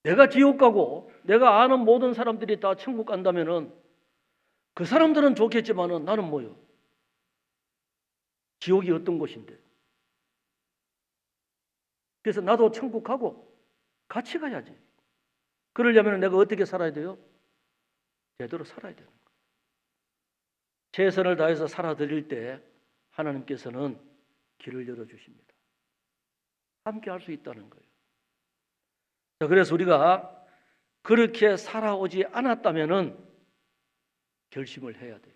내가 지옥 가고 내가 아는 모든 사람들이 다 천국 간다면은 그 사람들은 좋겠지만은 나는 뭐요? 지옥이 어떤 곳인데? 그래서 나도 천국 가고 같이 가야지. 그러려면 내가 어떻게 살아야 돼요? 제대로 살아야 되는 거예요. 최선을 다해서 살아드릴 때 하나님께서는 길을 열어주십니다. 함께 할 수 있다는 거예요. 자, 그래서 우리가 그렇게 살아오지 않았다면은 결심을 해야 돼요.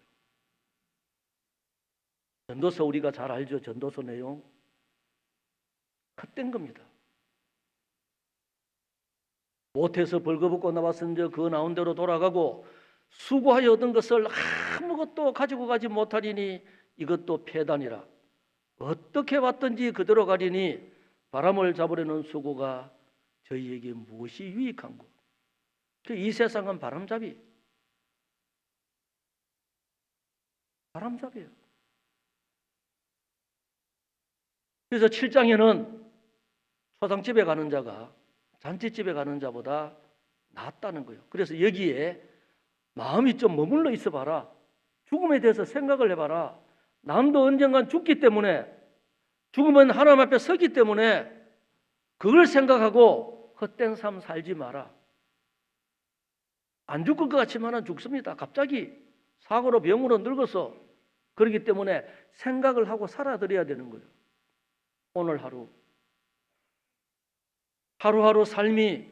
전도서 우리가 잘 알죠. 전도서 내용 헛된 겁니다. 못해서 벌거벗고 나왔은즉 그 나온 대로 돌아가고 수고하여 얻은 것을 아무것도 가지고 가지 못하리니 이것도 폐단이라. 어떻게 왔든지 그대로 가리니 바람을 잡으려는 수고가 저희에게 무엇이 유익한고. 이 세상은 바람잡이에요. 그래서 7장에는 초상집에 가는 자가 잔치집에 가는 자보다 낫다는 거예요. 그래서 여기에 마음이 좀 머물러 있어 봐라. 죽음에 대해서 생각을 해봐라. 남도 언젠간 죽기 때문에, 죽으면 하나님 앞에 서기 때문에 그걸 생각하고 헛된 삶 살지 마라. 안 죽을 것 같지만은 죽습니다. 갑자기 사고로 병으로 늙어서. 그렇기 때문에 생각을 하고 살아드려야 되는 거예요. 오늘 하루하루 삶이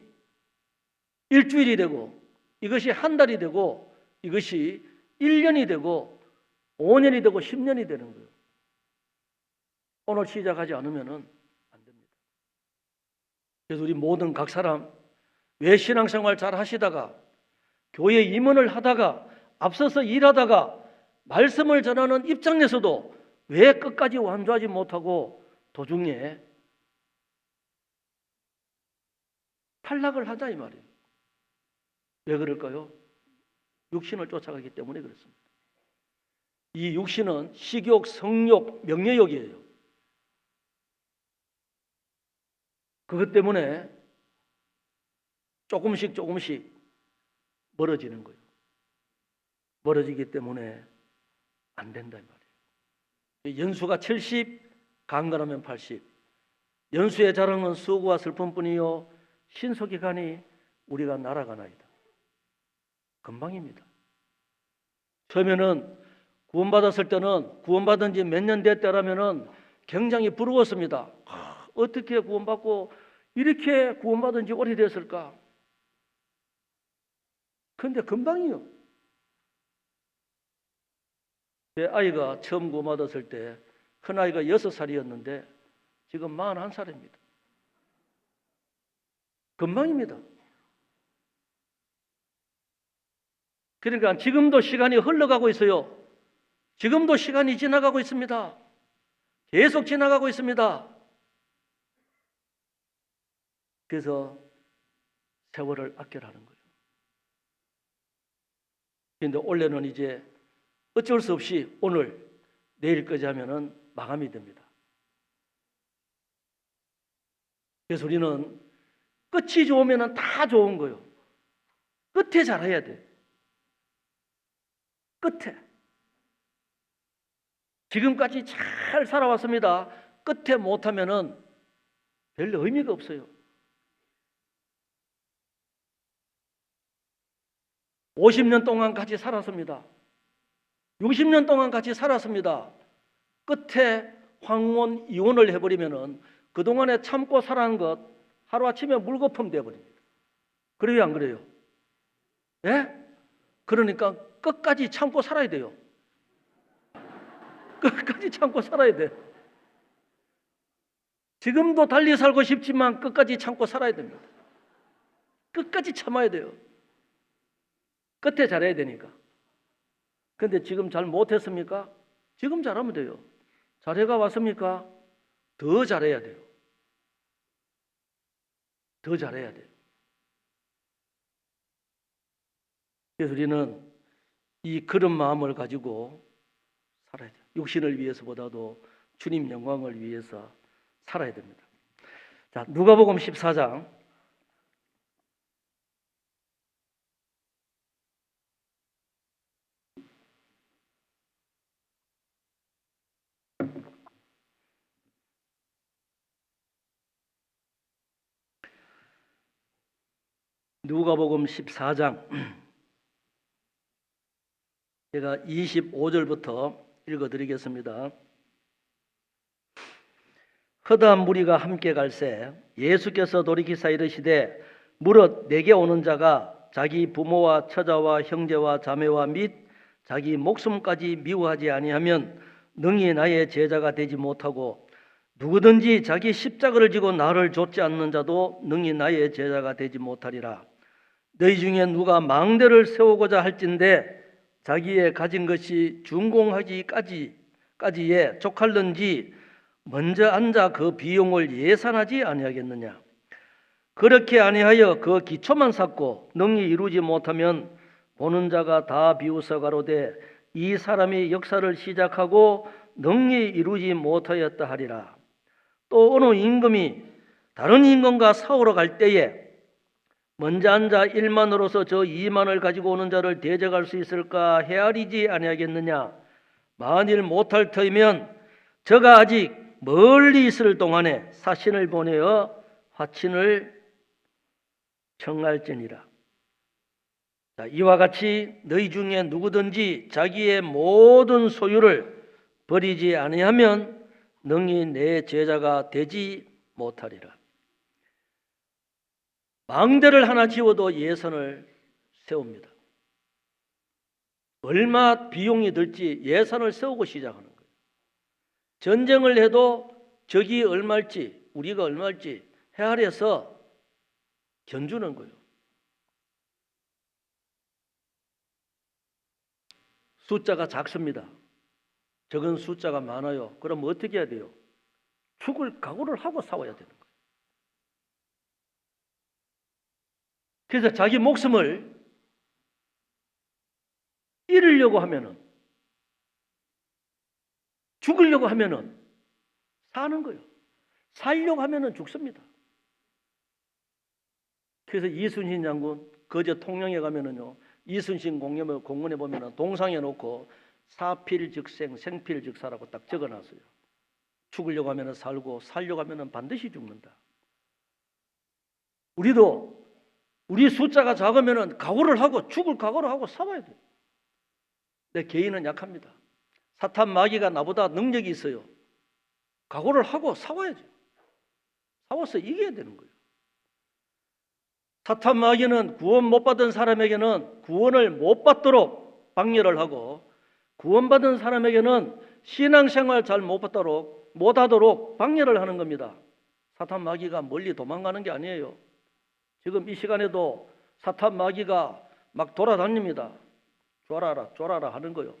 일주일이 되고 이것이 한 달이 되고 이것이 1년이 되고 5년이 되고 10년이 되는 거예요. 오늘 시작하지 않으면 안 됩니다. 그래서 우리 모든 각 사람 왜 신앙생활 잘 하시다가 교회 임원을 하다가 앞서서 일하다가 말씀을 전하는 입장에서도 왜 끝까지 완주하지 못하고 도중에 탈락을 하자 이 말이에요. 왜 그럴까요? 육신을 쫓아가기 때문에 그렇습니다. 이 육신은 식욕, 성욕, 명예욕이에요. 그것 때문에 조금씩 멀어지는 거예요. 멀어지기 때문에 안 된다 이 말이에요. 연수가 70, 강건하면 80. 연수의 자랑은 수고와 슬픔뿐이요 신속히 가니 우리가 날아가나이다. 금방입니다. 처음에는 구원받았을 때는 구원받은 지 몇 년 됐다라면은 굉장히 부러웠습니다. 어떻게 구원받고 이렇게 구원받은 지 오래됐을까? 그런데 금방이요. 제 아이가 처음 구원받았을 때 큰 아이가 6살이었는데 지금 41살입니다. 금방입니다. 그러니까 지금도 시간이 흘러가고 있어요. 지금도 시간이 지나가고 있습니다. 계속 지나가고 있습니다. 그래서 세월을 아껴라는 거예요. 그런데 원래는 이제 어쩔 수 없이 오늘 내일까지 하면은 마감이 됩니다. 그래서 우리는 끝이 좋으면은 다 좋은 거예요. 끝에 잘해야 돼. 끝에. 지금까지 잘 살아왔습니다. 끝에 못하면은 별 의미가 없어요. 50년 동안 같이 살았습니다. 60년 동안 같이 살았습니다. 끝에 황혼 이혼을 해버리면은 그동안에 참고 살아온 것 하루아침에 물거품 돼버립니다. 그래요, 안 그래요? 예? 그러니까 끝까지 참고 살아야 돼요. 끝까지 참고 살아야 돼. 지금도 달리 살고 싶지만 끝까지 참고 살아야 됩니다. 끝까지 참아야 돼요. 끝에 잘해야 되니까. 근데 지금 잘 못했습니까? 지금 잘하면 돼요. 잘해가 왔습니까? 더 잘해야 돼요. 더 잘해야 돼요. 그래서 우리는 이 그런 마음을 가지고 살아야 돼요. 육신을 위해서보다도 주님 영광을 위해서 살아야 됩니다. 자, 누가복음 14장 누가복음 14장 제가 25절부터 읽어드리겠습니다. 허다한 무리가 함께 갈새 예수께서 돌이키사 이르시되 무릇 내게 오는 자가 자기 부모와 처자와 형제와 자매와 및 자기 목숨까지 미워하지 아니하면 능히 나의 제자가 되지 못하고 누구든지 자기 십자가를 지고 나를 좇지 않는 자도 능히 나의 제자가 되지 못하리라. 너희 중에 누가 망대를 세우고자 할진대 자기의 가진 것이 준공하기까지에 족할는지 먼저 앉아 그 비용을 예산하지 아니하겠느냐. 그렇게 아니하여 그 기초만 쌓고 능히 이루지 못하면 보는 자가 다 비웃어 가로되 이 사람이 역사를 시작하고 능히 이루지 못하였다 하리라. 또 어느 임금이 다른 임금과 싸우러 갈 때에 먼저 앉아 1만으로서 저 2만을 가지고 오는 자를 대적할 수 있을까 헤아리지 아니하겠느냐. 만일 못할 터이면 저가 아직 멀리 있을 동안에 사신을 보내어 화친을 청할지니라. 자, 이와 같이 너희 중에 누구든지 자기의 모든 소유를 버리지 아니하면 능히 내 제자가 되지 못하리라. 망대를 하나 지어도 예선을 세웁니다. 얼마 비용이 들지 예산을 세우고 시작하는 거예요. 전쟁을 해도 적이 얼마일지 우리가 얼마일지 헤아려서 견주는 거예요. 숫자가 작습니다. 적은 숫자가 많아요. 그럼 어떻게 해야 돼요? 죽을 각오를 하고 싸워야 되는 거예요. 그래서 자기 목숨을 잃으려고 하면은, 죽으려고 하면은 사는 거예요. 살려고 하면은 죽습니다. 그래서 이순신 장군 거제 통영에 가면은요, 이순신 공문에 보면은 동상에 놓고 사필즉생, 생필즉사라고 딱 적어놨어요. 죽으려고 하면은 살고 살려고 하면은 반드시 죽는다. 우리도 우리 숫자가 작으면은 각오를 하고 죽을 각오를 하고 싸워야 돼요. 내 개인은 약합니다. 사탄 마귀가 나보다 능력이 있어요. 각오를 하고 싸워야죠. 싸워서 이겨야 되는 거예요. 사탄 마귀는 구원 못 받은 사람에게는 구원을 못 받도록 방해를 하고, 구원받은 사람에게는 신앙생활 잘 못하도록 방해를 하는 겁니다. 사탄 마귀가 멀리 도망가는 게 아니에요. 지금 이 시간에도 사탄 마귀가 막 돌아다닙니다. 쫄아라 쫄아라 하는 거요.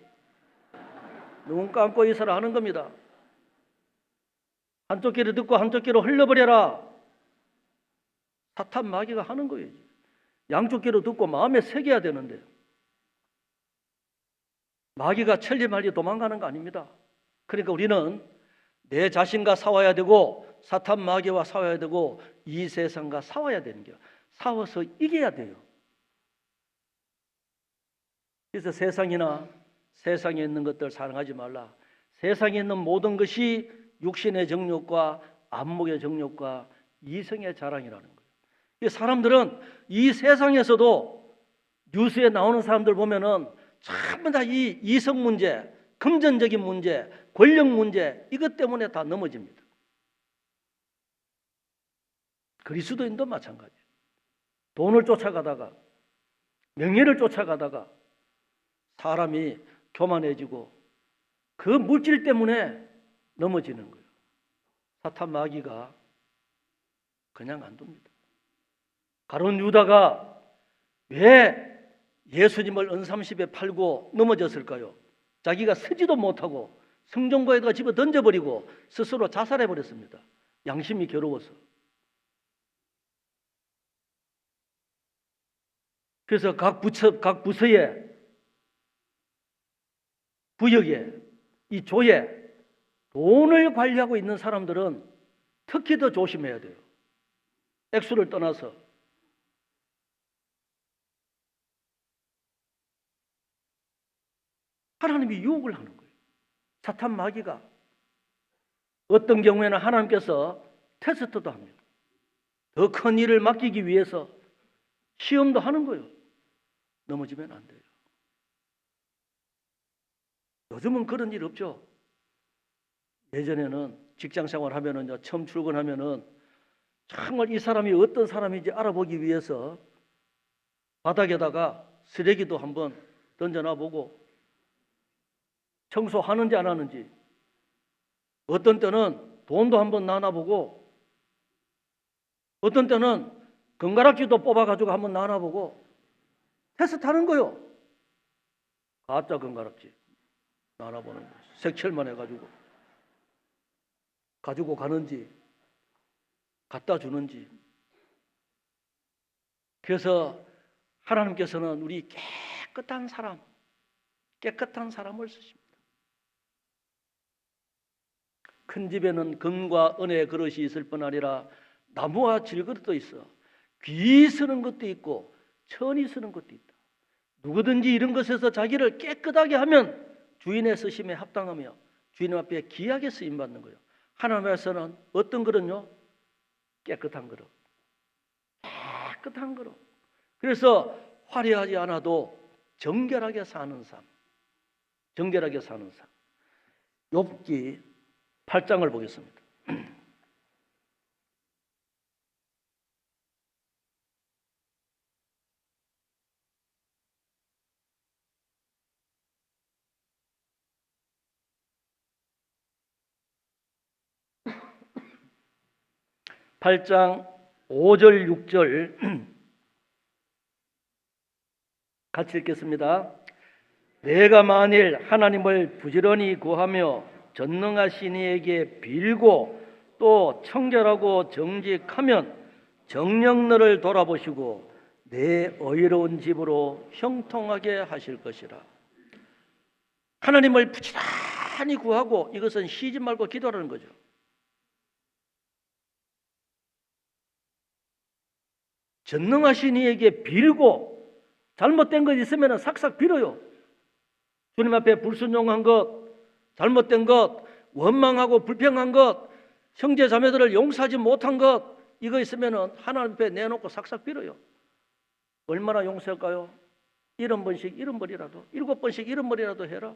눈 감고 있어라 하는 겁니다. 한쪽 귀로 듣고 한쪽 귀로 흘려버려라. 사탄 마귀가 하는 거예요. 양쪽 귀로 듣고 마음에 새겨야 되는데 마귀가 천리말리 도망가는 거 아닙니다. 그러니까 우리는 내 자신과 싸워야 되고 사탄 마귀와 싸워야 되고 이 세상과 싸워야 되는 거예요. 싸워서 이겨야 돼요. 그래서 세상이나 세상에 있는 것들 사랑하지 말라. 세상에 있는 모든 것이 육신의 정욕과 안목의 정욕과 이성의 자랑이라는 거예요. 사람들은 이 세상에서도 뉴스에 나오는 사람들 보면은 전부 다 이 이성 문제, 금전적인 문제, 권력 문제 이것 때문에 다 넘어집니다. 그리스도인도 마찬가지예요. 돈을 쫓아가다가 명예를 쫓아가다가 사람이 교만해지고 그 물질 때문에 넘어지는 거예요. 사탄 마귀가 그냥 안 둡니다. 가룟 유다가 왜 예수님을 은삼십에 팔고 넘어졌을까요? 자기가 서지도 못하고 성전고에다가 집어 던져버리고 스스로 자살해버렸습니다. 양심이 괴로워서. 그래서 각 부서에 구역에 이 조에 돈을 관리하고 있는 사람들은 특히 더 조심해야 돼요. 액수를 떠나서. 하나님이 유혹을 하는 거예요. 사탄 마귀가. 어떤 경우에는 하나님께서 테스트도 합니다. 더 큰 일을 맡기기 위해서 시험도 하는 거예요. 넘어지면 안 돼요. 요즘은 그런 일 없죠. 예전에는 직장 생활하면은 처음 출근하면은 정말 이 사람이 어떤 사람인지 알아보기 위해서 바닥에다가 쓰레기도 한번 던져놔보고 청소하는지 안 하는지, 어떤 때는 돈도 한번 나눠보고, 어떤 때는 건가락지도 뽑아가지고 한번 나눠보고 테스트하는 거요. 가짜 건가락지 나눠보는 거. 색칠만 해가지고 가지고 가는지 갖다 주는지. 그래서 하나님께서는 우리 깨끗한 사람을 쓰십니다. 큰 집에는 금과 은의 그릇이 있을 뿐 아니라 나무와 질그릇도 있어. 귀 쓰는 것도 있고 천이 쓰는 것도 있다. 누구든지 이런 것에서 자기를 깨끗하게 하면 주인의 쓰심에 합당하며 주님 앞에 귀하게 쓰임받는 거예요. 하나님께서는 어떤 그릇요? 깨끗한 그릇. 깨끗한 그릇. 그래서 화려하지 않아도 정결하게 사는 삶. 정결하게 사는 삶. 욥기 8장을 보겠습니다. 8장 5절 6절 같이 읽겠습니다. 내가 만일 하나님을 부지런히 구하며 전능하신 이에게 빌고 또 청결하고 정직하면 정녕 너를 돌아보시고 내 의로운 집으로 형통하게 하실 것이라. 하나님을 부지런히 구하고, 이것은 쉬지 말고 기도하라는 거죠. 전능하신 이에게 빌고, 잘못된 것 있으면 삭삭 빌어요. 주님 앞에 불순종한 것, 잘못된 것, 원망하고 불평한 것, 형제 자매들을 용서하지 못한 것, 이거 있으면 하나님 앞에 내놓고 삭삭 빌어요. 얼마나 용서할까요? 70번씩 70번이라도, 7번씩 70번이라도 해라.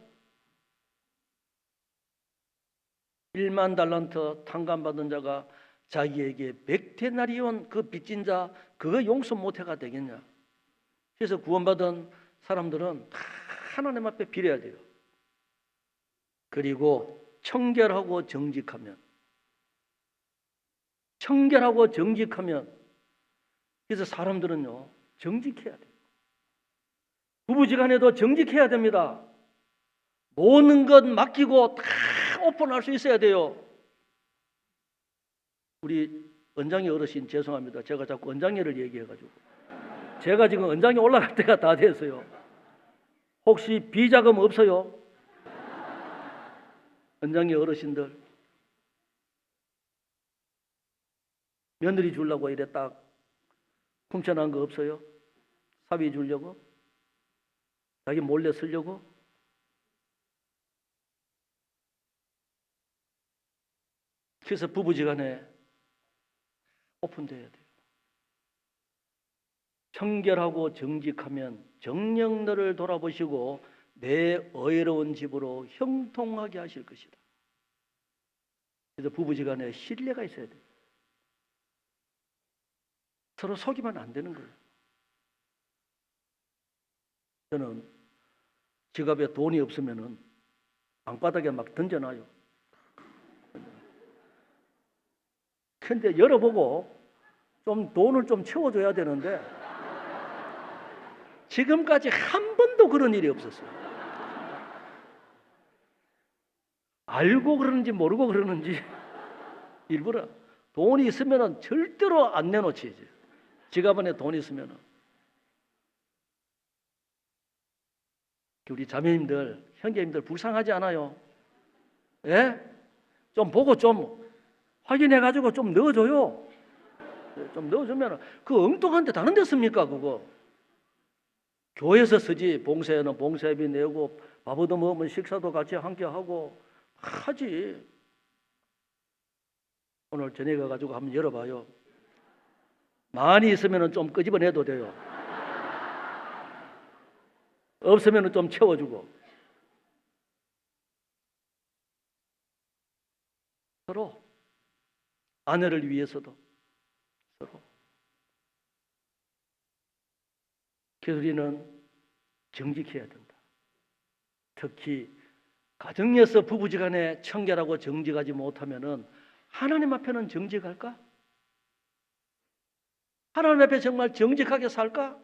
1만 달란트 탕감받은 자가 자기에게 100데나리온 그 빚진 자, 그거 용서 못해가 되겠냐? 그래서 구원받은 사람들은 다 하나님 앞에 빌어야 돼요. 그리고 청결하고 정직하면, 그래서 사람들은요, 정직해야 돼요. 부부지간에도 정직해야 됩니다. 모든 것 맡기고 다 오픈할 수 있어야 돼요. 우리 은장이 어르신 죄송합니다. 제가 자꾸 은장이를 얘기해가지고 제가 지금 은장이 올라갈 때가 다 됐어요. 혹시 비자금 없어요? 은장이 어르신들 며느리 주려고 이래 딱 훔쳐난 거 없어요? 사위 주려고? 자기 몰래 쓰려고? 그래서 부부지간에 오픈돼야 돼요. 청결하고 정직하면 정녕 너를 돌아보시고 내 의로운 집으로 형통하게 하실 것이다. 그래서 부부지간에 신뢰가 있어야 돼요. 서로 속이면 안 되는 거예요. 저는 지갑에 돈이 없으면은 방바닥에 막 던져놔요. 근데 열어보고 좀 돈을 좀 채워줘야 되는데 지금까지 한 번도 그런 일이 없었어요. 알고 그러는지 모르고 그러는지 일부러 돈이 있으면 절대로 안 내놓지. 지갑 안에 돈이 있으면. 우리 자매님들, 형제님들 불쌍하지 않아요? 예? 좀 보고 좀 확인해가지고 좀 넣어줘요. 좀 넣어주면 그 엉뚱한 데 다른 데 씁니까 그거? 교회에서 쓰지. 봉사에는 봉사비 내고 밥 얻어 먹으면 식사도 같이 함께 하고 하지. 오늘 저녁에 가지고 한번 열어봐요. 많이 있으면 좀 끄집어내도 돼요. 없으면 좀 채워주고. 서로 아내를 위해서도 서로. 그래서 우리는 정직해야 된다. 특히 가정에서 부부지간에 청결하고 정직하지 못하면은 하나님 앞에는 정직할까? 하나님 앞에 정말 정직하게 살까?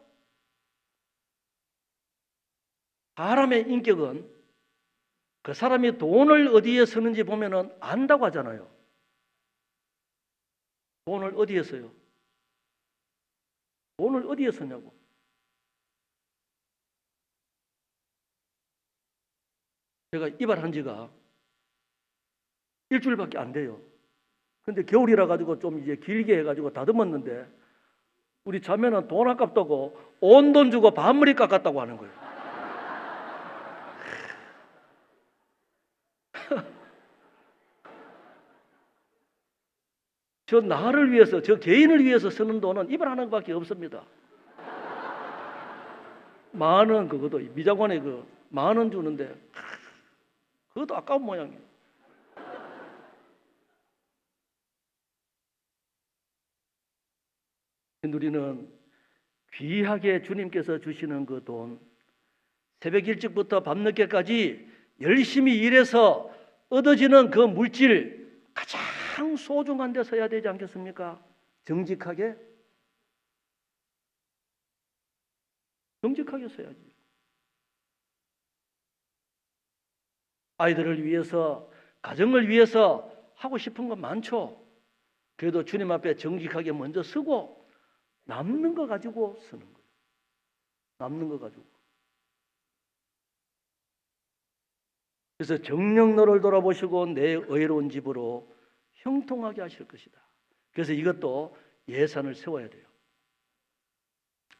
사람의 인격은 그 사람이 돈을 어디에 쓰는지 보면은 안다고 하잖아요. 돈을 어디에 써요? 돈을 어디에 쓰냐고. 제가 이발한 지가 일주일밖에 안 돼요. 근데 겨울이라 가지고 좀 이제 길게 해가지고 다듬었는데 우리 자매는 돈 아깝다고 온 돈 주고 반머리 깎았다고 하는 거예요. 저 나를 위해서, 저 개인을 위해서 쓰는 돈은 이발하는 것밖에 없습니다. 10,000원 그것도 미자관에 그 10,000원 주는데 그것도 아까운 모양이에요. 우리는 귀하게 주님께서 주시는 그 돈, 새벽 일찍부터 밤늦게까지 열심히 일해서 얻어지는 그 물질 가장 소중한 데 써야 되지 않겠습니까? 정직하게 써야지. 아이들을 위해서, 가정을 위해서 하고 싶은 건 많죠. 그래도 주님 앞에 정직하게 먼저 쓰고 남는 거 가지고 쓰는 거예요. 남는 거 가지고. 그래서 정녕 너를 돌아보시고 내 의로운 집으로 형통하게 하실 것이다. 그래서 이것도 예산을 세워야 돼요.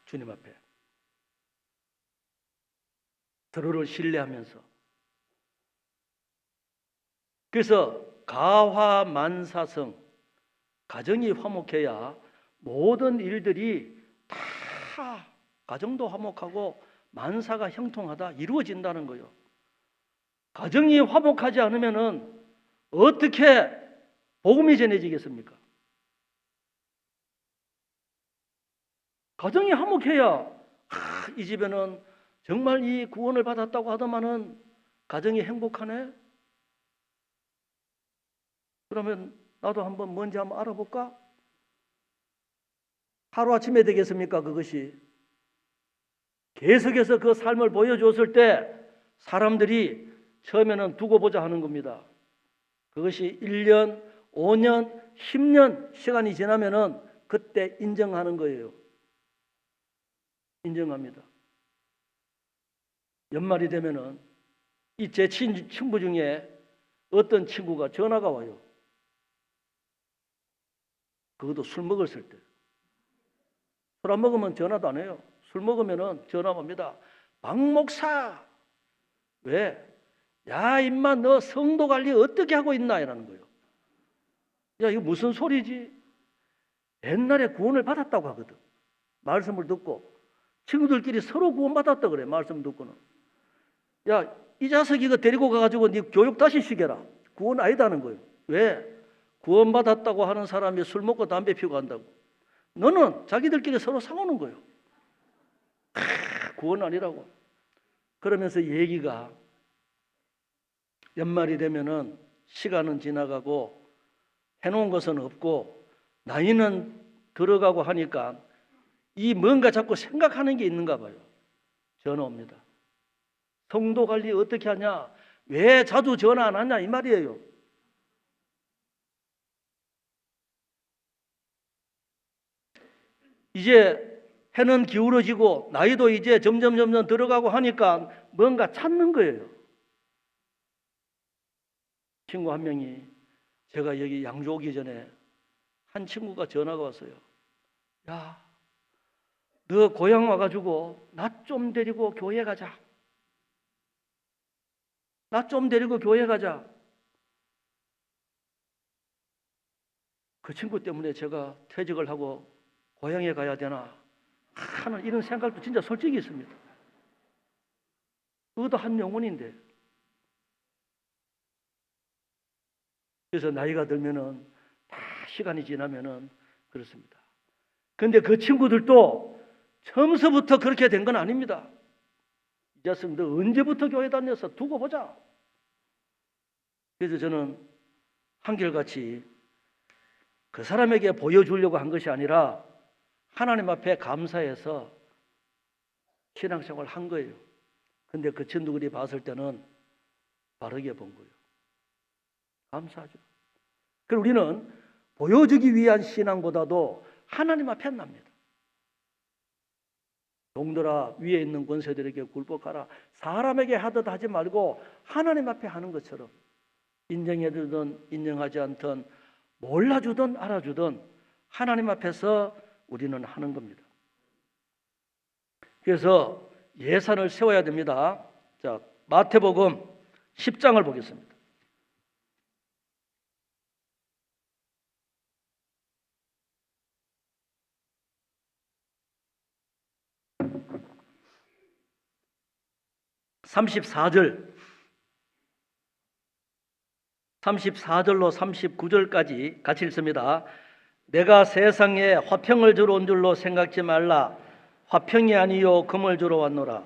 주님 앞에. 서로를 신뢰하면서. 그래서 가화만사성, 가정이 화목해야 모든 일들이 다 가정도 화목하고 만사가 형통하다 이루어진다는 거예요. 가정이 화목하지 않으면은 어떻게 복음이 전해지겠습니까? 가정이 화목해야 이 집에는 정말 이 구원을 받았다고 하더만은 가정이 행복하네? 그러면 나도 한번 뭔지 한번 알아볼까? 하루아침에 되겠습니까? 그것이. 계속해서 그 삶을 보여줬을 때 사람들이 처음에는 두고 보자 하는 겁니다. 그것이 1년, 5년, 10년 시간이 지나면은 그때 인정하는 거예요. 인정합니다. 연말이 되면은 이 제 친구 중에 어떤 친구가 전화가 와요. 그것도 술 먹었을 때. 술 안 먹으면 전화도 안 해요. 술 먹으면은 전화 옵니다. 박 목사, 왜? 야, 임마, 너 성도 관리 어떻게 하고 있나? 이라는 거예요. 야, 이거 무슨 소리지? 옛날에 구원을 받았다고 하거든. 말씀을 듣고. 친구들끼리 서로 구원받았다 그래, 말씀 듣고는. 야, 이 자식 이거 데리고 가가지고 네 교육 다시 시켜라. 구원 아니다는 거예요. 왜? 구원받았다고 하는 사람이 술 먹고 담배 피우고 한다고. 너는 자기들끼리 서로 싸우는 거예요. 구원 아니라고. 그러면서 얘기가 연말이 되면은 시간은 지나가고 해놓은 것은 없고 나이는 들어가고 하니까 이 뭔가 자꾸 생각하는 게 있는가 봐요. 전화 옵니다. 성도 관리 어떻게 하냐? 왜 자주 전화 안 하냐? 이 말이에요. 이제 해는 기울어지고 나이도 이제 점점 들어가고 하니까 뭔가 찾는 거예요. 친구 한 명이, 제가 여기 양주 오기 전에 한 친구가 전화가 왔어요. 야, 너 고향 와가지고 나 좀 데리고 교회 가자. 나 좀 데리고 교회 가자. 그 친구 때문에 제가 퇴직을 하고 고향에 가야 되나 하는 이런 생각도 진짜 솔직히 있습니다. 그것도 한 영혼인데. 그래서 나이가 들면은 다 시간이 지나면은 그렇습니다. 근데 그 친구들도 처음서부터 그렇게 된 건 아닙니다. 이 자식 너 언제부터 교회 다녀서 두고 보자. 그래서 저는 한결같이 그 사람에게 보여주려고 한 것이 아니라 하나님 앞에 감사해서 신앙생활을 한 거예요. 근데 그 친구들이 봤을 때는 바르게 본 거예요. 감사하죠. 그리고 우리는 보여주기 위한 신앙보다도 하나님 앞에 납니다. 종들아 위에 있는 권세들에게 굴복하라. 사람에게 하듯 하지 말고 하나님 앞에 하는 것처럼 인정해주든 인정하지 않든 몰라주든 알아주든 하나님 앞에서 우리는 하는 겁니다. 그래서 예산을 세워야 됩니다. 자, 마태복음 10장을 보겠습니다. (34절로) 39절까지 같이 읽습니다. 내가 세상에 화평을 주러 온 줄로 생각지 말라. 화평이 아니요 금을 주러 왔노라.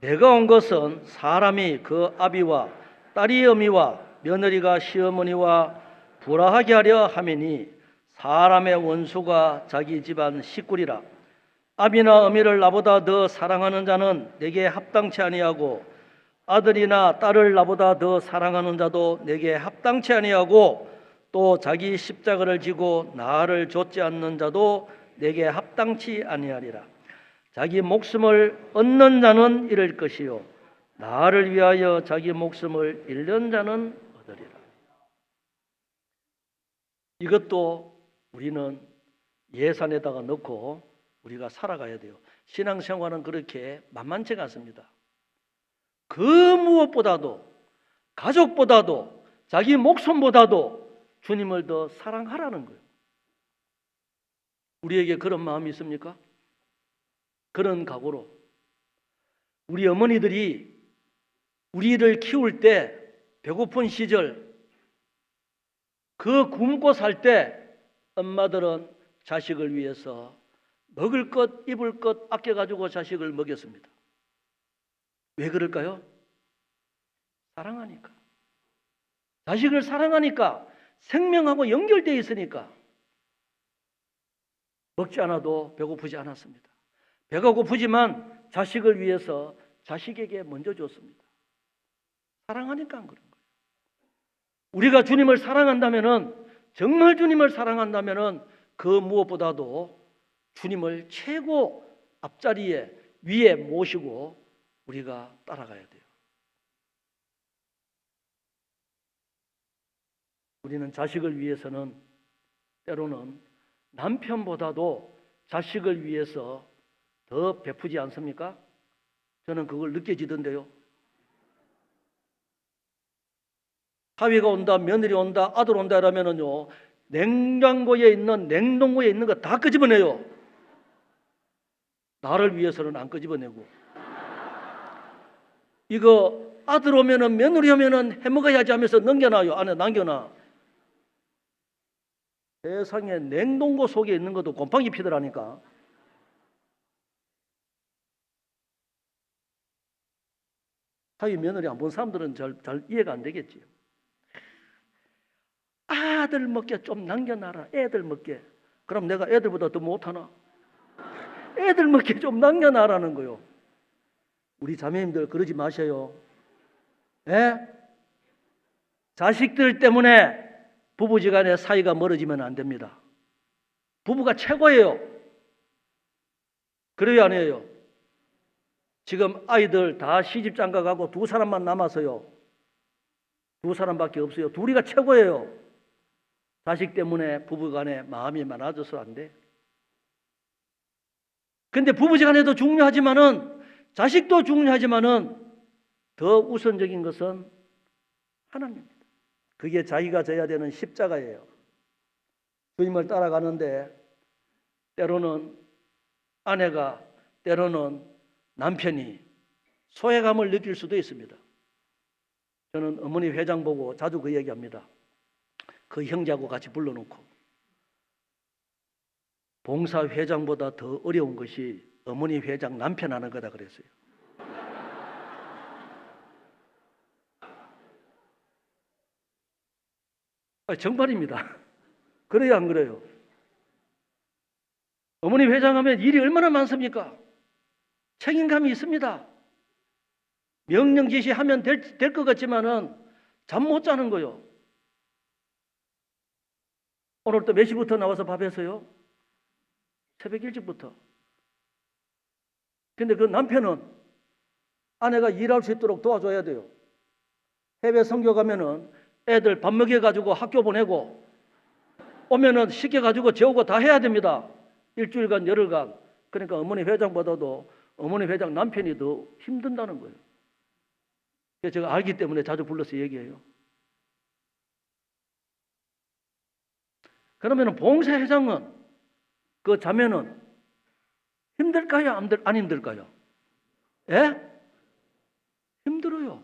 내가 온 것은 사람이 그 아비와 딸이 어미와 며느리가 시어머니와 불화하게 하려 함이니 사람의 원수가 자기 집안 식구리라. 아비나 어미를 나보다 더 사랑하는 자는 내게 합당치 아니하고 아들이나 딸을 나보다 더 사랑하는 자도 내게 합당치 아니하고 또 자기 십자가를 지고 나를 좇지 않는 자도 내게 합당치 아니하리라. 자기 목숨을 얻는 자는 잃을 것이요 나를 위하여 자기 목숨을 잃는 자는 얻으리라. 이것도 우리는 예산에다가 넣고 우리가 살아가야 돼요. 신앙생활은 그렇게 만만치가 않습니다. 그 무엇보다도 가족보다도 자기 목숨보다도 주님을 더 사랑하라는 거예요. 우리에게 그런 마음이 있습니까? 그런 각오로 우리 어머니들이 우리를 키울 때 배고픈 시절 그 굶고 살 때 엄마들은 자식을 위해서 먹을 것 입을 것 아껴가지고 자식을 먹였습니다. 왜 그럴까요? 사랑하니까. 자식을 사랑하니까 생명하고 연결되어 있으니까 먹지 않아도 배고프지 않았습니다. 배가 고프지만 자식을 위해서 자식에게 먼저 줬습니다. 사랑하니까 그런 거예요. 우리가 주님을 사랑한다면은 정말 주님을 사랑한다면은 그 무엇보다도 주님을 최고 앞자리에 위에 모시고 우리가 따라가야 돼요. 우리는 자식을 위해서는 때로는 남편보다도 자식을 위해서 더 베푸지 않습니까? 저는 그걸 느껴지던데요. 사위가 온다, 며느리 온다, 아들 온다 이러면은요, 냉장고에 있는 냉동고에 있는 거 다 끄집어내요. 나를 위해서는 안 끄집어내고. 이거 아들 오면은 며느리 오면은 해먹어야지 하면서 넘겨놔요. 안에 남겨놔. 세상에 냉동고 속에 있는 것도 곰팡이 피더라니까. 사위 며느리 안 본 사람들은 잘 이해가 안 되겠지요. 아들 먹게 좀 남겨놔라. 애들 먹게. 그럼 내가 애들보다 더 못하나? 애들 먹게 좀 남겨놔라는 거요. 우리 자매님들 그러지 마세요. 예? 자식들 때문에 부부지간의 사이가 멀어지면 안 됩니다. 부부가 최고예요. 그래요, 안 해요? 지금 아이들 다 시집장가 가고 두 사람만 남아서요. 두 사람밖에 없어요. 둘이가 최고예요. 자식 때문에 부부간에 마음이 많아져서 안 돼. 근데 부부지간에도 중요하지만은 자식도 중요하지만은 더 우선적인 것은 하나님입니다. 그게 자기가 져야 되는 십자가예요. 주님을 따라가는데 때로는 아내가 때로는 남편이 소외감을 느낄 수도 있습니다. 저는 어머니 회장 보고 자주 그 얘기합니다. 그 형제하고 같이 불러놓고 봉사 회장보다 더 어려운 것이 어머니 회장 남편 하는 거다 그랬어요. 정말입니다. 그래요, 안 그래요? 어머니 회장하면 일이 얼마나 많습니까? 책임감이 있습니다. 명령 지시하면 될 것 같지만은 잠 못 자는 거요. 오늘 또 몇 시부터 나와서 밥 했어요? 새벽 일찍부터. 근데 그 남편은 아내가 일할 수 있도록 도와줘야 돼요. 해외 선교 가면은 애들 밥 먹여가지고 학교 보내고 오면은 시켜가지고 재우고 다 해야 됩니다. 일주일간, 열흘간. 그러니까 어머니 회장보다도 어머니 회장 남편이 더 힘든다는 거예요. 그래서 제가 알기 때문에 자주 불러서 얘기해요. 그러면 봉사회장은 그 자매는 힘들까요? 안 힘들까요? 예? 힘들어요.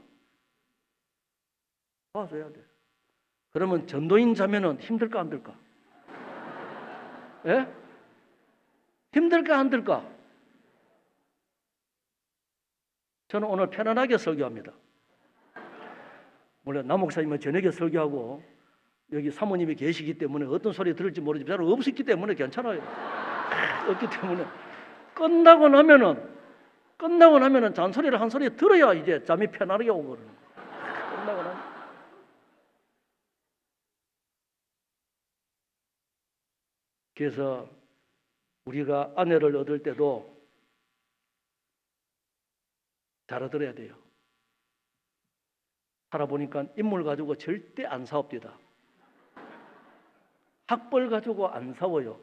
도와줘야 돼. 그러면 전도인 자매는 힘들까 안 들까? 예? 힘들까 안 들까? 저는 오늘 편안하게 설교합니다. 원래 남 목사님은 저녁에 설교하고 여기 사모님이 계시기 때문에 어떤 소리 들을지 모르지만 잘 없었기 때문에 괜찮아요. 없기 때문에 끝나고 나면은 잔소리를 한 소리 들어야 이제 잠이 편안하게 오거든요. 끝나고 나면. 그래서 우리가 아내를 얻을 때도 잘 얻어야 돼요. 살아보니까 인물 가지고 절대 안 싸웁니다. 학벌 가지고 안 싸워요.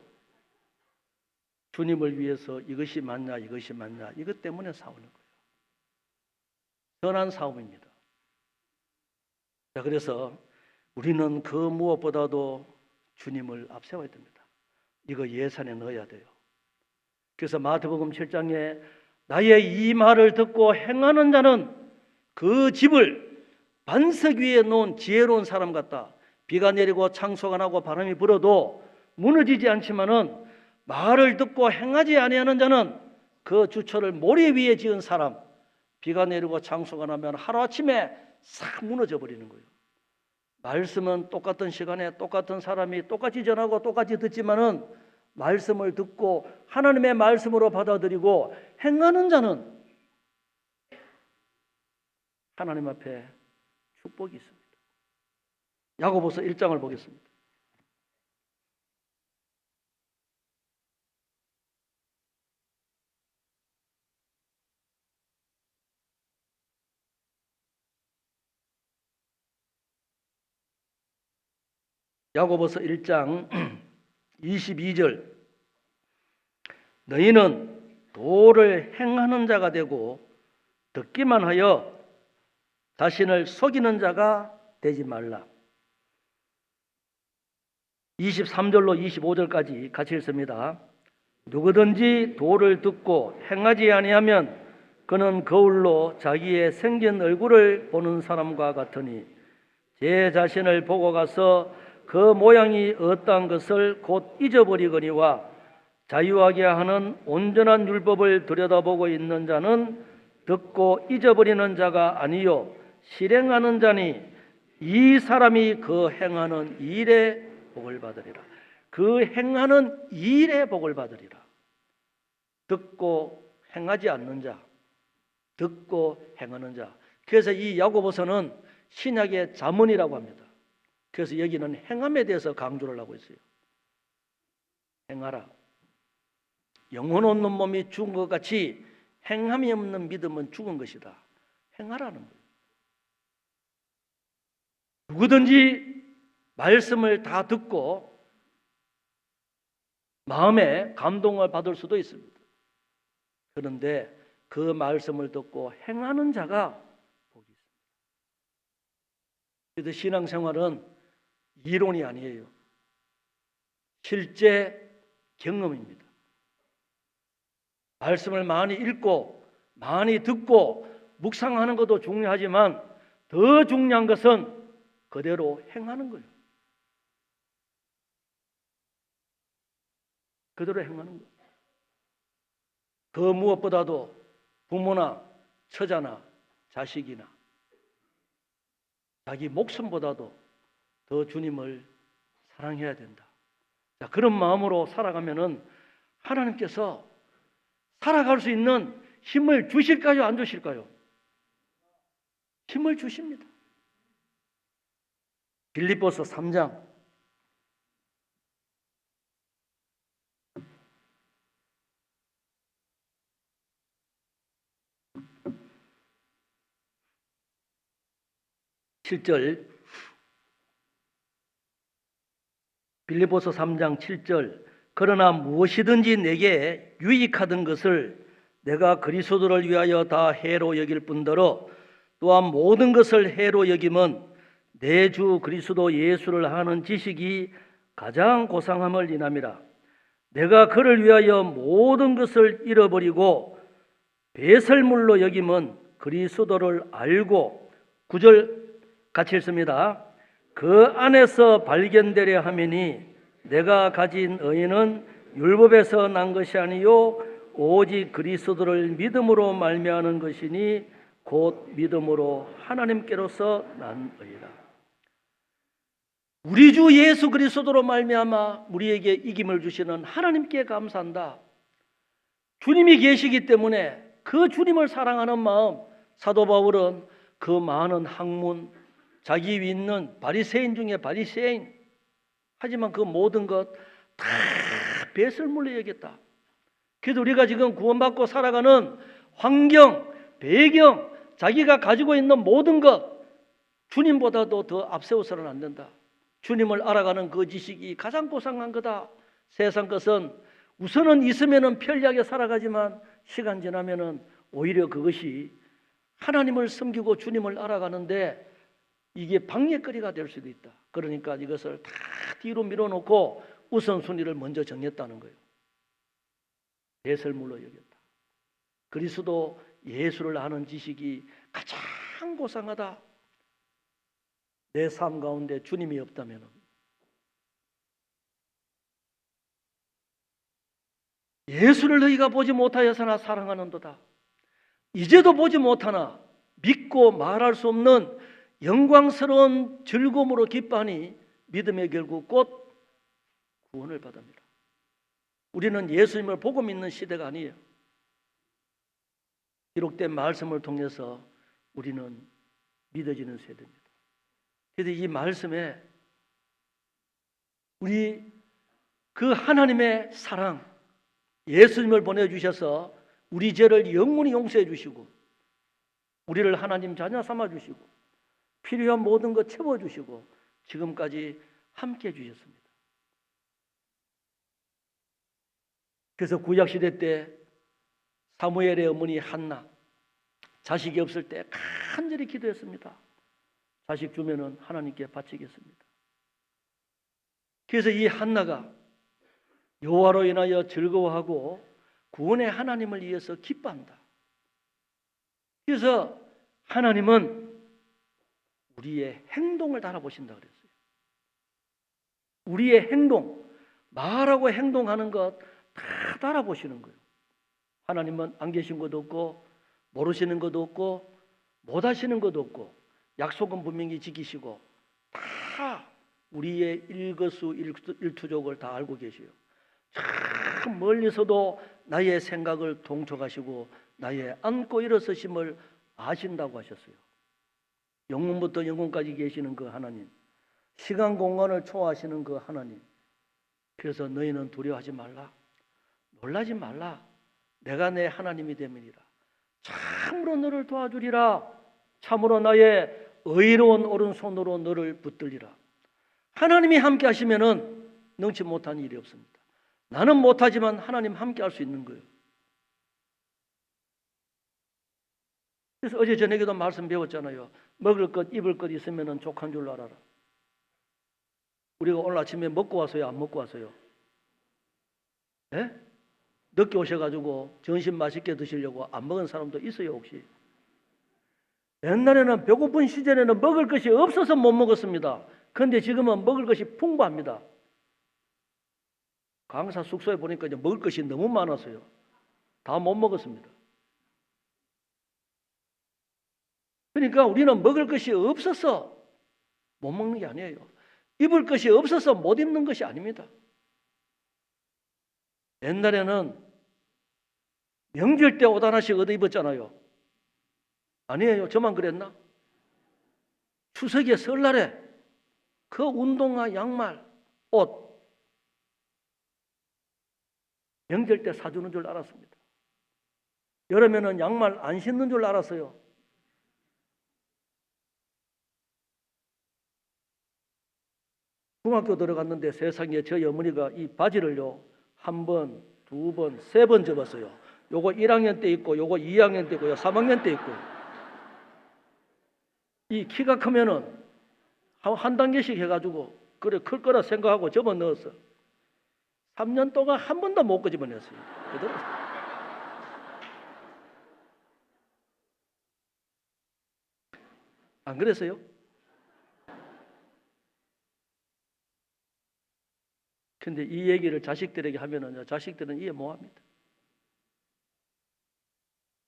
주님을 위해서 이것이 맞냐 이것 때문에 싸우는 거예요. 선한 싸움입니다. 자, 그래서 우리는 그 무엇보다도 주님을 앞세워야 됩니다. 이거 예산에 넣어야 돼요. 그래서 마태복음 7장에 나의 이 말을 듣고 행하는 자는 그 집을 반석 위에 놓은 지혜로운 사람 같다. 비가 내리고 창수가 나고 바람이 불어도 무너지지 않지만은 말을 듣고 행하지 아니하는 자는 그 주처를 모래 위에 지은 사람, 비가 내리고 창수가 나면 하루아침에 싹 무너져 버리는 거예요. 말씀은 똑같은 시간에 똑같은 사람이 똑같이 전하고 똑같이 듣지만은 말씀을 듣고 하나님의 말씀으로 받아들이고 행하는 자는 하나님 앞에 축복이 있습니다. 야고보서 1장을 보겠습니다. 야고보서 1장 22절 너희는 도를 행하는 자가 되고 듣기만 하여 자신을 속이는 자가 되지 말라. 23절로 25절까지 같이 읽습니다. 누구든지 도를 듣고 행하지 아니하면 그는 거울로 자기의 생긴 얼굴을 보는 사람과 같으니 제 자신을 보고 가서 그 모양이 어떠한 것을 곧 잊어버리거니와 자유하게 하는 온전한 율법을 들여다보고 있는 자는 듣고 잊어버리는 자가 아니요 실행하는 자니 이 사람이 그 행하는 일에 복을 받으리라. 그 행하는 일에 복을 받으리라. 듣고 행하지 않는 자, 듣고 행하는 자. 그래서 이 야고보서는 신약의 잠언이라고 합니다. 그래서 여기는 행함에 대해서 강조를 하고 있어요. 행하라. 영혼 없는 몸이 죽은 것 같이 행함이 없는 믿음은 죽은 것이다. 행하라는 거예요. 누구든지 말씀을 다 듣고 마음에 감동을 받을 수도 있습니다. 그런데 그 말씀을 듣고 행하는 자가 복이 있습니다. 그래서 신앙생활은 이론이 아니에요. 실제 경험입니다. 말씀을 많이 읽고 많이 듣고 묵상하는 것도 중요하지만 더 중요한 것은 그대로 행하는 거예요. 그대로 행하는 거예요. 그 무엇보다도 부모나 처자나 자식이나 자기 목숨보다도 더 주님을 사랑해야 된다. 자, 그런 마음으로 살아가면은 하나님께서 살아갈 수 있는 힘을 주실까요? 안 주실까요? 힘을 주십니다. 빌립보서 3장 7절 빌립보서 3장 7절 그러나 무엇이든지 내게 유익하던 것을 내가 그리스도를 위하여 다 해로 여길 뿐더러 또한 모든 것을 해로 여김은 내 주 그리스도 예수를 아는 지식이 가장 고상함을 인함이라. 내가 그를 위하여 모든 것을 잃어버리고 배설물로 여김은 그리스도를 알고 9절 같이 읽습니다. 그 안에서 발견되려 하매니 내가 가진 의는 율법에서 난 것이 아니요 오직 그리스도를 믿음으로 말미암는 것이니 곧 믿음으로 하나님께로서 난 의라. 우리 주 예수 그리스도로 말미암아 우리에게 이김을 주시는 하나님께 감사한다. 주님이 계시기 때문에 그 주님을 사랑하는 마음, 사도 바울은 그 많은 학문, 자기 위 있는 바리새인 중에 바리새인, 하지만 그 모든 것 다 배설물로 여겼다. 그래서 우리가 지금 구원받고 살아가는 환경, 배경, 자기가 가지고 있는 모든 것 주님보다도 더 앞세워서는 안 된다. 주님을 알아가는 그 지식이 가장 고상한 거다. 세상 것은 우선은 있으면은 편리하게 살아가지만 시간 지나면은 오히려 그것이 하나님을 섬기고 주님을 알아가는데 이게 방해거리가 될 수도 있다. 그러니까 이것을 다 뒤로 밀어놓고 우선순위를 먼저 정했다는 거예요. 배설물로 여겼다. 그리스도 예수를 아는 지식이 가장 고상하다. 내 삶 가운데 주님이 없다면 예수를 너희가 보지 못하여서나 사랑하는도다. 이제도 보지 못하나 믿고 말할 수 없는 영광스러운 즐거움으로 기뻐하니 믿음의 결국 곧 구원을 받습니다. 우리는 예수님을 보고 믿는 시대가 아니에요. 기록된 말씀을 통해서 우리는 믿어지는 세대입니다. 그래서 이 말씀에 우리 그 하나님의 사랑, 예수님을 보내주셔서 우리 죄를 영원히 용서해 주시고 우리를 하나님 자녀 삼아 주시고 필요한 모든 것 채워주시고 지금까지 함께 해주셨습니다. 그래서 구약시대 때 사무엘의 어머니 한나 자식이 없을 때 간절히 기도했습니다. 자식 주면은 하나님께 바치겠습니다. 그래서 이 한나가 여호와로 인하여 즐거워하고 구원의 하나님을 위해서 기뻐한다. 그래서 하나님은 우리의 행동을 달아보신다 그랬어요. 우리의 행동, 말하고 행동하는 것 다 달아보시는 거예요. 하나님은 안 계신 것도 없고 모르시는 것도 없고 못하시는 것도 없고 약속은 분명히 지키시고 다 우리의 일거수일투족을 다 알고 계셔요. 참 멀리서도 나의 생각을 동촉하시고 나의 앉고 일어서심을 아신다고 하셨어요. 영원부터 영원까지 계시는 그 하나님, 시간 공간을 초월하시는 그 하나님. 그래서 너희는 두려워하지 말라, 놀라지 말라. 내가 내 하나님이 됨이니라. 참으로 너를 도와주리라. 참으로 나의 의로운 오른손으로 너를 붙들리라. 하나님이 함께 하시면은 능치 못한 일이 없습니다. 나는 못하지만 하나님 함께 할 수 있는 거예요. 그래서 어제 저녁에도 말씀 배웠잖아요. 먹을 것 입을 것 있으면은 족한 줄 알아라. 우리가 오늘 아침에 먹고 왔어요, 안 먹고 왔어요? 네? 늦게 오셔가지고 점심 맛있게 드시려고 안 먹은 사람도 있어요 혹시? 옛날에는 배고픈 시절에는 먹을 것이 없어서 못 먹었습니다. 그런데 지금은 먹을 것이 풍부합니다. 강사 숙소에 보니까 이제 먹을 것이 너무 많아서요. 다 못 먹었습니다. 그러니까 우리는 먹을 것이 없어서 못 먹는 게 아니에요. 입을 것이 없어서 못 입는 것이 아닙니다. 옛날에는 명절 때 옷 하나씩 얻어 입었잖아요. 아니에요. 저만 그랬나? 추석에 설날에 그 운동화, 양말, 옷 명절 때 사주는 줄 알았습니다. 여름에는 양말 안 신는 줄 알았어요. 중학교 들어갔는데 세상에 저희 어머니가 이 바지를요 한 번, 두 번, 세 번 접었어요. 요거 1학년 때 있고 요거 2학년 때 있고요 3학년 때 있고 이 키가 크면은 한 단계씩 해가지고 그래 클 거라 생각하고 접어 넣었어. 3년 동안 한 번도 못 끄집어냈어요. 그대로. 안 그랬어요? 근데 이 얘기를 자식들에게 하면은 자식들은 이해 못합니다.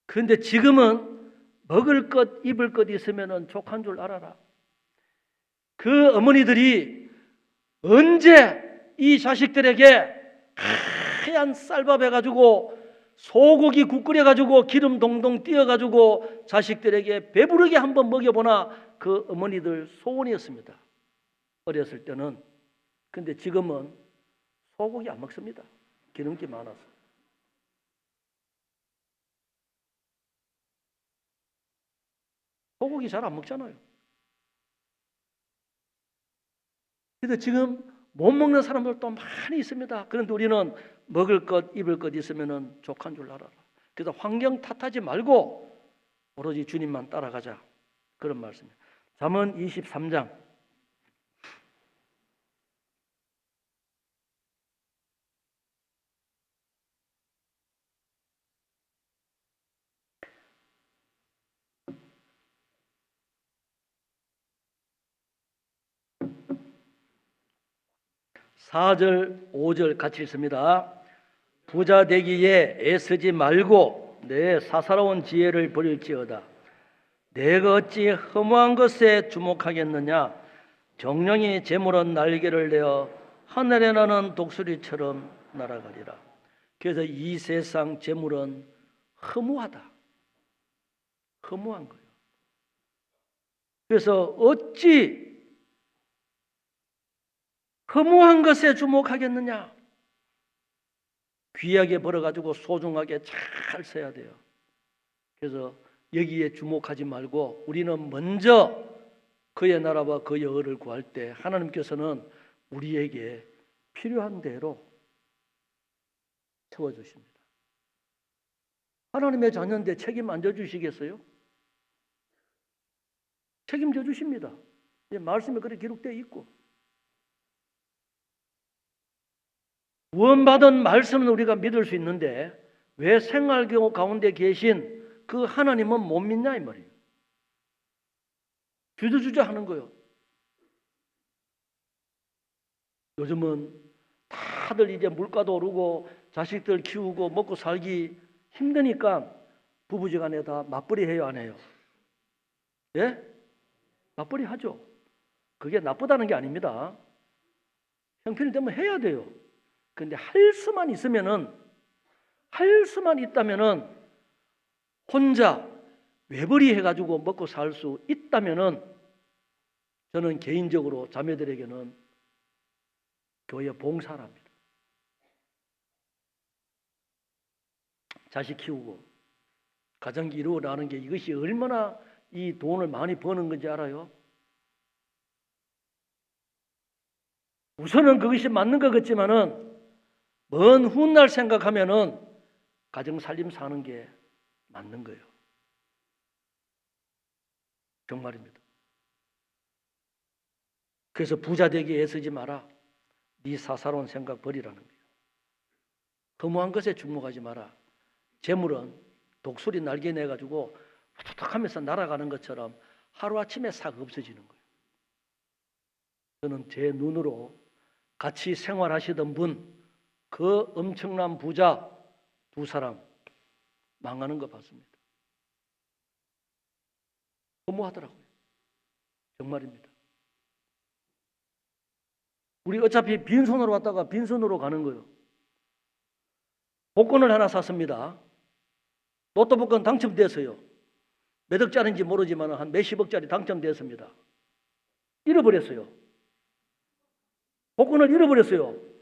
그런데 지금은 먹을 것, 입을 것 있으면은 족한 줄 알아라. 그 어머니들이 언제 이 자식들에게 하얀 쌀밥 해가지고 소고기 국 끓여가지고 기름 동동 띄어가지고 자식들에게 배부르게 한번 먹여보나 그 어머니들 소원이었습니다. 어렸을 때는. 근데 지금은 소고기 안 먹습니다. 기름기 많아서. 소고기 잘 안 먹잖아요. 그래서 지금 못 먹는 사람들도 많이 있습니다. 그런데 우리는 먹을 것, 입을 것 있으면 족한 줄 알아라. 그래서 환경 탓하지 말고 오로지 주님만 따라가자. 그런 말씀이에요. 잠언 23장 4절, 5절 같이 읽습니다. 부자 되기에 애쓰지 말고 내 사사로운 지혜를 버릴지어다. 내가 어찌 허무한 것에 주목하겠느냐. 정령이 재물은 날개를 내어 하늘에 나는 독수리처럼 날아가리라. 그래서 이 세상 재물은 허무하다. 허무한 거예요. 그래서 어찌 허무한 것에 주목하겠느냐. 귀하게 벌어가지고 소중하게 잘 써야 돼요. 그래서 여기에 주목하지 말고 우리는 먼저 그의 나라와 그의 의를 구할 때 하나님께서는 우리에게 필요한 대로 채워주십니다. 하나님의 자녀인데 책임 안 져주시겠어요? 책임져 주십니다. 말씀에 그렇게 기록되어 있고. 구원받은 말씀은 우리가 믿을 수 있는데 왜 생활 가운데 계신 그 하나님은 못 믿냐 이 말이에요. 주저주저 하는 거예요. 요즘은 다들 이제 물가도 오르고 자식들 키우고 먹고 살기 힘드니까 부부지간에 다 맞벌이 해요, 안 해요? 예? 맞벌이 하죠. 그게 나쁘다는 게 아닙니다. 형편이 되면 해야 돼요. 근데 할 수만 있다면은 혼자 외벌이 해가지고 먹고 살 수 있다면은 저는 개인적으로 자매들에게는 교회 봉사랍니다. 자식 키우고 가정기 이루어나가는 게 이것이 얼마나 이 돈을 많이 버는 건지 알아요? 우선은 그것이 맞는 것 같지만은 먼 훗날 생각하면은 가정 살림 사는 게 맞는 거예요. 정말입니다. 그래서 부자 되기 애쓰지 마라. 네 사사로운 생각 버리라는 거예요. 허무한 것에 주목하지 마라. 재물은 독수리 날개 내가지고 툭툭하면서 날아가는 것처럼 하루아침에 싹 없어지는 거예요. 저는 제 눈으로 같이 생활하시던 분, 그 엄청난 부자 두 사람 망하는 거 봤습니다. 허무하더라고요. 정말입니다. 우리 어차피 빈손으로 왔다가 빈손으로 가는 거예요. 복권을 하나 샀습니다. 로또 복권 당첨됐어요. 몇 억짜리인지 모르지만 한 몇십억짜리 당첨됐습니다. 잃어버렸어요. 복권을 잃어버렸어요.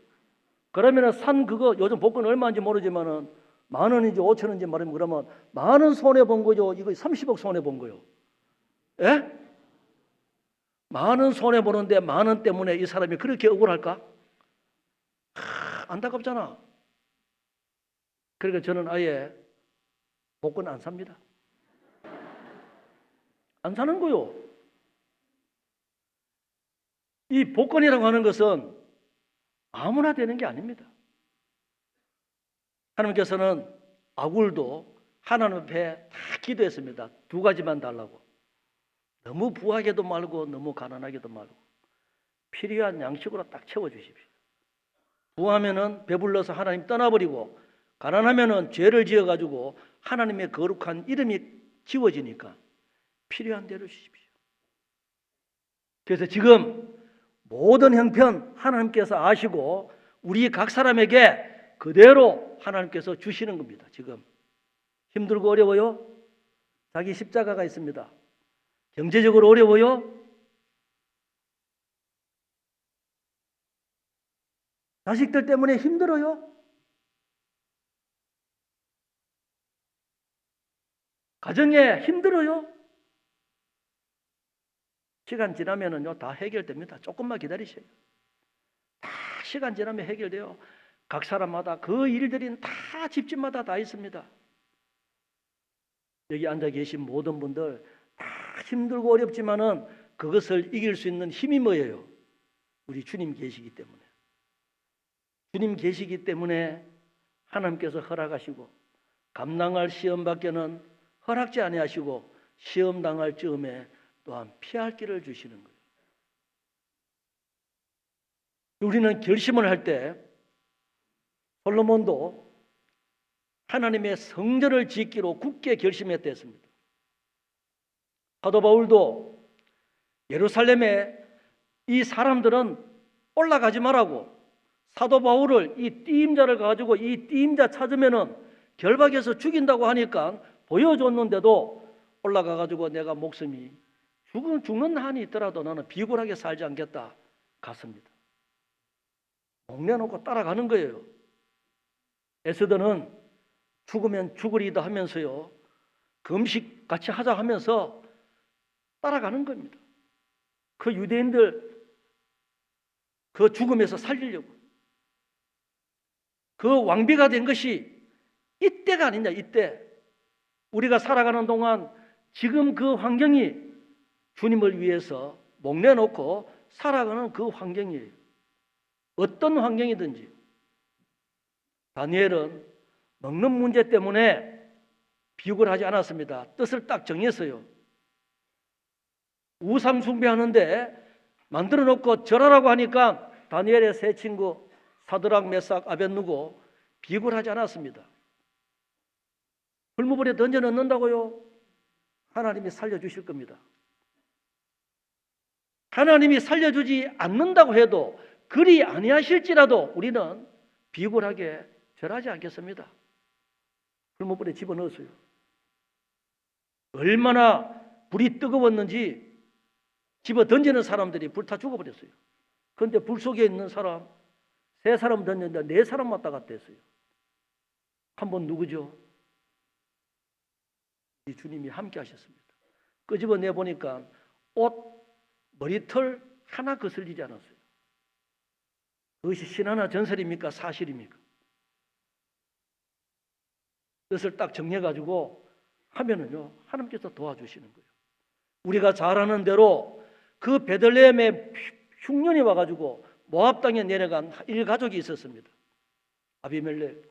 그러면 산 그거 요즘 복권 얼마인지 모르지만은 10,000원인지 5,000원인지 말하면 그러면 10,000원 손해 본 거죠. 이거 30억 손해 본 거요. 예? 10,000원 손해 보는데 10,000원 때문에 이 사람이 그렇게 억울할까? 안타깝잖아. 그러니까 저는 아예 복권 안 삽니다. 안 사는 거요. 이 복권이라고 하는 것은 아무나 되는 게 아닙니다. 하나님께서는 아굴도 하나님 앞에 다 기도했습니다. 두 가지만 달라고. 너무 부하게도 말고 너무 가난하게도 말고 필요한 양식으로 딱 채워주십시오. 부하면은 배불러서 하나님 떠나버리고 가난하면은 죄를 지어가지고 하나님의 거룩한 이름이 지워지니까 필요한 대로 주십시오. 그래서 지금 모든 형편 하나님께서 아시고 우리 각 사람에게 그대로 하나님께서 주시는 겁니다. 지금 힘들고 어려워요? 자기 십자가가 있습니다. 경제적으로 어려워요? 자식들 때문에 힘들어요? 가정에 힘들어요? 시간 지나면은요, 다 해결됩니다. 조금만 기다리세요. 다 시간 지나면 해결돼요. 각 사람마다 그 일들이 다 집집마다 다 있습니다. 여기 앉아 계신 모든 분들 다 힘들고 어렵지만은 그것을 이길 수 있는 힘이 뭐예요? 우리 주님 계시기 때문에. 주님 계시기 때문에 하나님께서 허락하시고 감당할 시험 밖에는 허락지 아니하시고 시험 당할 즈음에 또한 피할 길을 주시는 거예요. 우리는 결심을 할 때 솔로몬도 하나님의 성전을 짓기로 굳게 결심했습니다. 사도 바울도 예루살렘에 이 사람들은 올라가지 말라고 사도 바울을 이 띠임자를 가지고 이 띠임자 찾으면은 결박해서 죽인다고 하니까 보여줬는데도 올라가 가지고 내가 목숨이 죽는 한이 있더라도 나는 비굴하게 살지 않겠다 갔습니다. 목내놓고 따라가는 거예요. 에스더는 죽으면 죽으리다 하면서요, 금식 같이 하자 하면서 따라가는 겁니다. 그 유대인들 그 죽음에서 살리려고. 그 왕비가 된 것이 이때가 아니냐. 이때 우리가 살아가는 동안 지금 그 환경이 주님을 위해서 목내놓고 살아가는 그 환경이에요. 어떤 환경이든지. 다니엘은 먹는 문제 때문에 비굴하지 않았습니다. 뜻을 딱 정했어요. 우상 숭배하는데 만들어 놓고 절하라고 하니까 다니엘의 세 친구 사드락, 메삭, 아벳느고 비굴하지 않았습니다. 불무불에 던져 넣는다고요? 하나님이 살려주실 겁니다. 하나님이 살려주지 않는다고 해도 그리 아니하실지라도 우리는 비굴하게 절하지 않겠습니다. 불무불에 집어넣었어요. 얼마나 불이 뜨거웠는지 집어 던지는 사람들이 불타 죽어버렸어요. 그런데 불 속에 있는 사람 세 사람 던졌는데 네 사람 왔다 갔다 했어요. 한 번 누구죠? 이 주님이 함께 하셨습니다. 끄집어내 보니까 옷 머리털 하나 거슬리지 않았어요. 그것이 신화나 전설입니까? 사실입니까? 뜻을 딱 정해가지고 하면은요, 하나님께서 도와주시는 거예요. 우리가 잘 아는 대로 그 베들레헴에 흉년이 와가지고 모압 땅에 내려간 일가족이 있었습니다. 아비멜렉,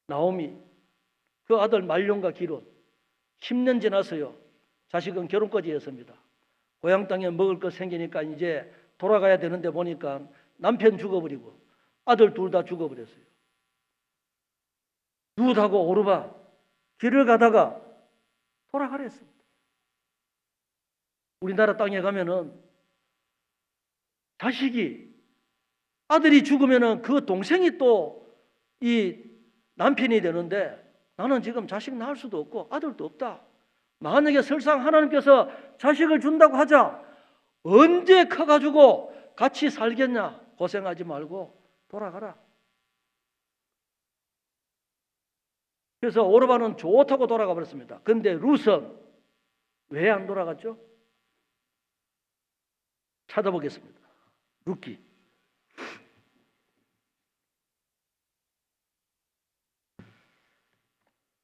나오미, 그 아들 말론과 기론. 10년 지났어요. 자식은 결혼까지 했습니다. 고향 땅에 먹을 거 생기니까 이제 돌아가야 되는데 보니까 남편 죽어버리고 아들 둘 다 죽어버렸어요. 룻하고 오르바 길을 가다가 돌아가랬습니다. 우리나라 땅에 가면은 자식이 아들이 죽으면은 그 동생이 또 이 남편이 되는데 나는 지금 자식 낳을 수도 없고 아들도 없다. 만약에 설상 하나님께서 자식을 준다고 하자 언제 커가지고 같이 살겠냐. 고생하지 말고 돌아가라. 그래서 오르바는 좋다고 돌아가 버렸습니다. 그런데 룻은 왜 안 돌아갔죠? 찾아보겠습니다. 룻기.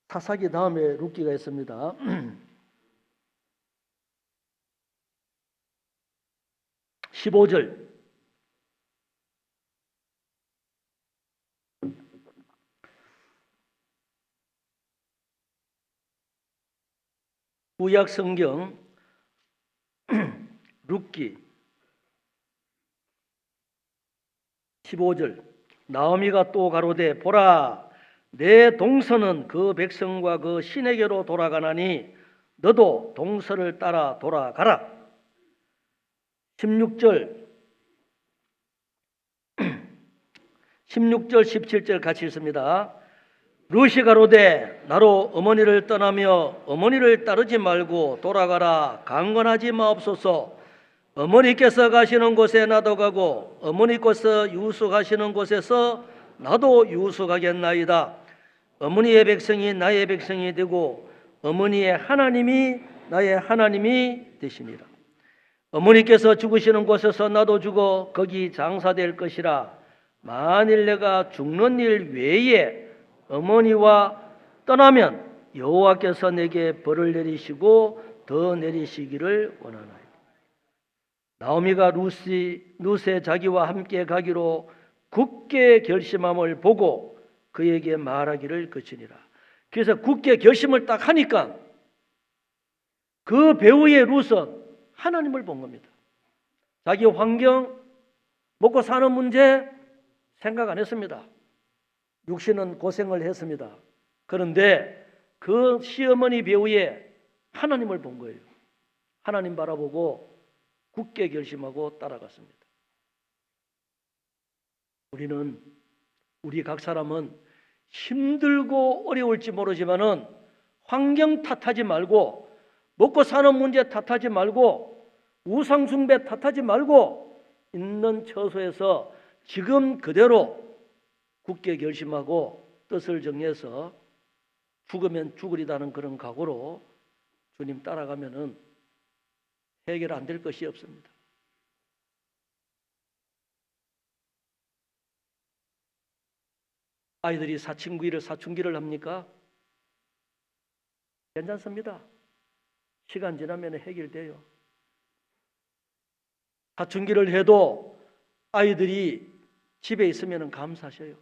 사사기 다음에 룻기가 있습니다. 15절. 구약 성경 룻기 15절. 나오미가 또 가로되 보라 내 동서는 그 백성과 그 신에게로 돌아가나니 너도 동서를 따라 돌아가라. 16절. 16절 17절 같이 읽습니다. 룻이 가로되 나로 어머니를 떠나며 어머니를 따르지 말고 돌아가라. 강건하지 마옵소서. 어머니께서 가시는 곳에 나도 가고 어머니께서 유숙하시는 곳에서 나도 유숙하겠나이다. 어머니의 백성이 나의 백성이 되고 어머니의 하나님이 나의 하나님이 되시니라. 어머니께서 죽으시는 곳에서 나도 죽어 거기 장사될 것이라. 만일 내가 죽는 일 외에 어머니와 떠나면 여호와께서 내게 벌을 내리시고 더 내리시기를 원하나이다. 나오미가 룻의 자기와 함께 가기로 굳게 결심함을 보고 그에게 말하기를 그치니라. 그래서 굳게 결심을 딱 하니까 그 배우의 룻은 하나님을 본 겁니다. 자기 환경, 먹고 사는 문제 생각 안 했습니다. 육신은 고생을 했습니다. 그런데 그 시어머니 배우에 하나님을 본 거예요. 하나님 바라보고 굳게 결심하고 따라갔습니다. 우리 각 사람은 힘들고 어려울지 모르지만은 환경 탓하지 말고 먹고 사는 문제 탓하지 말고 우상 숭배 탓하지 말고 있는 처소에서 지금 그대로 굳게 결심하고 뜻을 정해서 죽으면 죽으리다는 그런 각오로 주님 따라가면은 해결 안 될 것이 없습니다. 아이들이 사춘기를 합니까? 괜찮습니다. 시간 지나면 해결돼요. 사춘기를 해도 아이들이 집에 있으면 감사하셔요.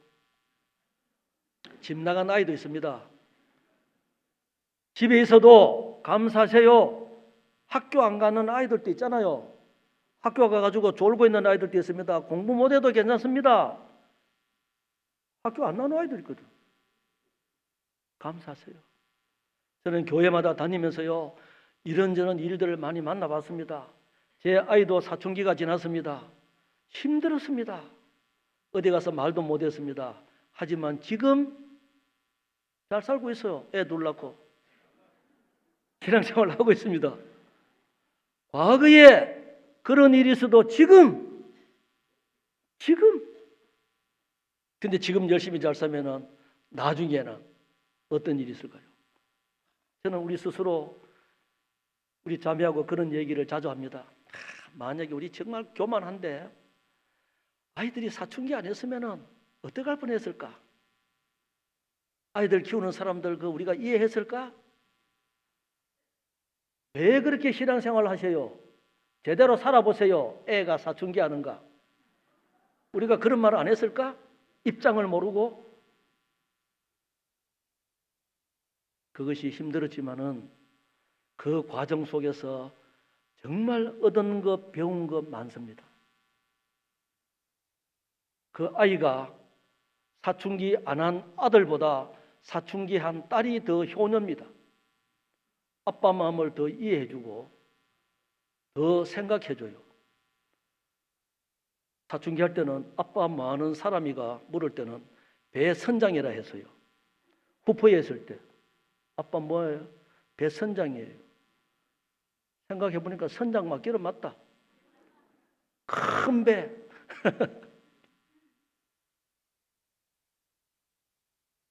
집 나간 아이도 있습니다. 집에 있어도 감사하세요. 학교 안 가는 아이들도 있잖아요. 학교 가가지고 졸고 있는 아이들도 있습니다. 공부 못해도 괜찮습니다. 학교 안 나오는 아이들 있거든. 감사하세요. 저는 교회마다 다니면서요, 이런저런 일들을 많이 만나봤습니다. 제 아이도 사춘기가 지났습니다. 힘들었습니다. 어디 가서 말도 못했습니다. 하지만 지금 잘 살고 있어요. 애 둘 낳고 신앙생활을 하고 있습니다. 과거에 그런 일이 있어도 지금 근데 지금 열심히 잘 살면은 나중에는 어떤 일이 있을까요? 저는 우리 스스로 우리 자매하고 그런 얘기를 자주 합니다. 만약에 우리 정말 교만한데 아이들이 사춘기 안 했으면은 어떻게 할 뻔했을까? 아이들 키우는 사람들 우리가 이해했을까? 왜 그렇게 신앙생활을 하세요? 제대로 살아보세요. 애가 사춘기 하는가? 우리가 그런 말을 안 했을까? 입장을 모르고. 그것이 힘들었지만은 그 과정 속에서 정말 얻은 것, 배운 것 많습니다. 그 아이가 사춘기 안 한 아들보다 사춘기 한 딸이 더 효녀입니다. 아빠 마음을 더 이해해주고 더 생각해줘요. 사춘기 할 때는 아빠 많은 사람이가 물을 때는 배 선장이라 했어요. 후포에 했을 때 아빠 뭐예요? 배 선장이에요. 생각해보니까 선장 맞기는 맞다. 큰 배.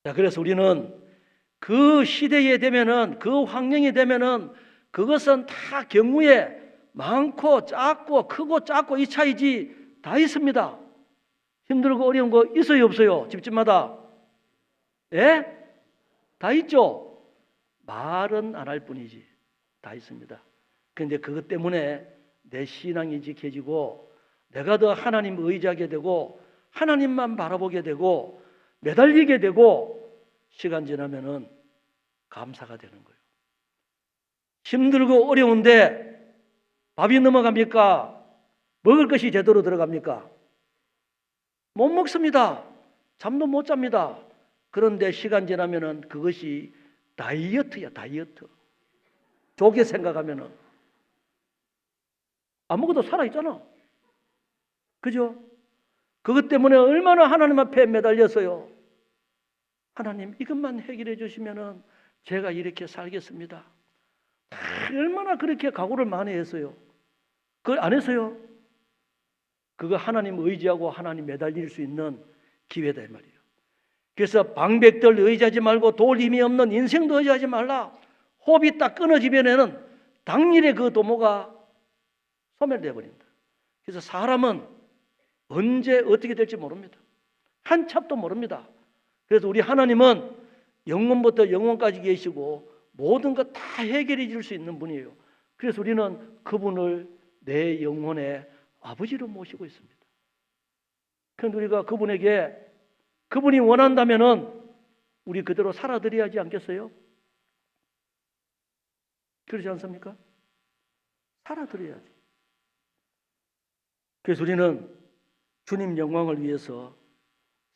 자, 그래서 우리는 그 시대에 되면은, 그 환경이 되면은 그것은 다 경우에 많고 작고 크고 작고 이 차이지 다 있습니다. 힘들고 어려운 거 있어요, 없어요? 집집마다. 예? 다 있죠? 말은 안 할 뿐이지 다 있습니다. 그런데 그것 때문에 내 신앙이 지켜지고 내가 더 하나님을 의지하게 되고 하나님만 바라보게 되고 매달리게 되고 시간 지나면은 감사가 되는 거예요. 힘들고 어려운데 밥이 넘어갑니까? 먹을 것이 제대로 들어갑니까? 못 먹습니다. 잠도 못 잡니다. 그런데 시간 지나면은 그것이 다이어트야, 다이어트. 좋게 생각하면은 아무것도 살아있잖아. 그죠? 그것 때문에 얼마나 하나님 앞에 매달렸어요. 하나님, 이것만 해결해 주시면은 제가 이렇게 살겠습니다. 얼마나 그렇게 각오를 많이 했어요. 그걸 안 했어요. 그거 하나님 의지하고 하나님 매달릴 수 있는 기회다 이 말이에요. 그래서 방백들 의지하지 말고 도울 힘이 없는 인생도 의지하지 말라. 호흡이 딱 끊어지면은 당일에 그 도모가 소멸되어 버린다. 그래서 사람은 언제 어떻게 될지 모릅니다. 한 찹도 모릅니다. 그래서 우리 하나님은 영원부터 영원까지 계시고 모든 것 다 해결해 줄 수 있는 분이에요. 그래서 우리는 그분을 내 영혼의 아버지로 모시고 있습니다. 그런데 우리가 그분에게 그분이 원한다면은 우리 그대로 살아드려야 하지 않겠어요? 그렇지 않습니까? 살아드려야지. 그래서 우리는 주님 영광을 위해서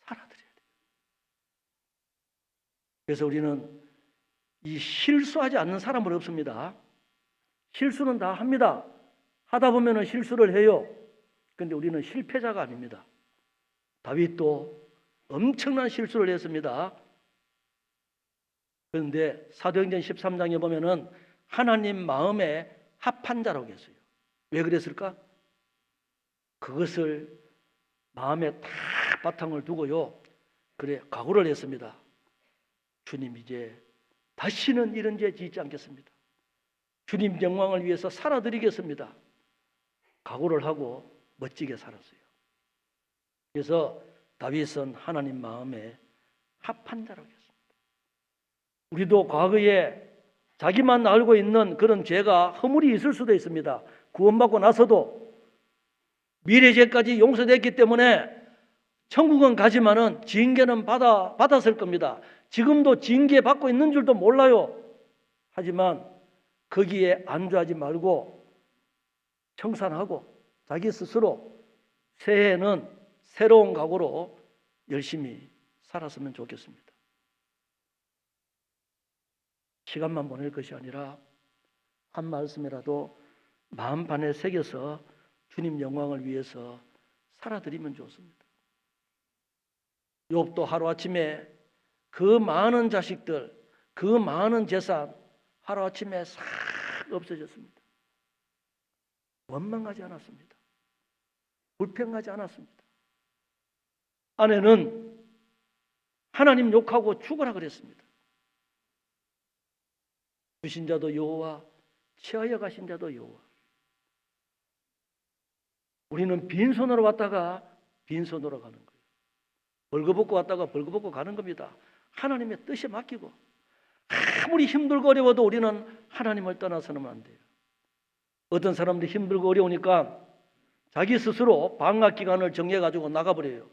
살아드려야 돼요. 그래서 우리는 이 실수하지 않는 사람은 없습니다. 실수는 다 합니다. 하다 보면은 실수를 해요. 그런데 우리는 실패자가 아닙니다. 다윗도 엄청난 실수를 했습니다. 그런데 사도행전 13장에 보면은 하나님 마음에 합한 자라고 했어요. 왜 그랬을까? 그것을 마음에 다 바탕을 두고요. 그래 각오를 했습니다. 주님, 이제 다시는 이런 죄 짓지 않겠습니다. 주님 영광을 위해서 살아드리겠습니다. 각오를 하고 멋지게 살았어요. 그래서 다윗은 하나님 마음에 합한 자라고 했습니다. 우리도 과거에 자기만 알고 있는 그런 죄가 허물이 있을 수도 있습니다. 구원받고 나서도 미래 죄까지 용서됐기 때문에 천국은 가지만은 징계는 받았을 겁니다. 지금도 징계 받고 있는 줄도 몰라요. 하지만 거기에 안주하지 말고 청산하고 자기 스스로 새해에는 새로운 각오로 열심히 살았으면 좋겠습니다. 시간만 보낼 것이 아니라 한 말씀이라도 마음판에 새겨서 주님 영광을 위해서 살아드리면 좋습니다. 욥도 하루아침에 그 많은 자식들, 그 많은 재산 하루아침에 싹 없어졌습니다. 원망하지 않았습니다. 불평하지 않았습니다. 아내는 하나님 욕하고 죽으라 그랬습니다. 주신 자도 여호와, 취하여 가신 자도 여호와. 우리는 빈손으로 왔다가 빈손으로 가는 거예요. 벌거벗고 왔다가 벌거벗고 가는 겁니다. 하나님의 뜻에 맡기고 아무리 힘들고 어려워도 우리는 하나님을 떠나서는 안 돼요. 어떤 사람들이 힘들고 어려우니까 자기 스스로 방학 기간을 정해가지고 나가버려요.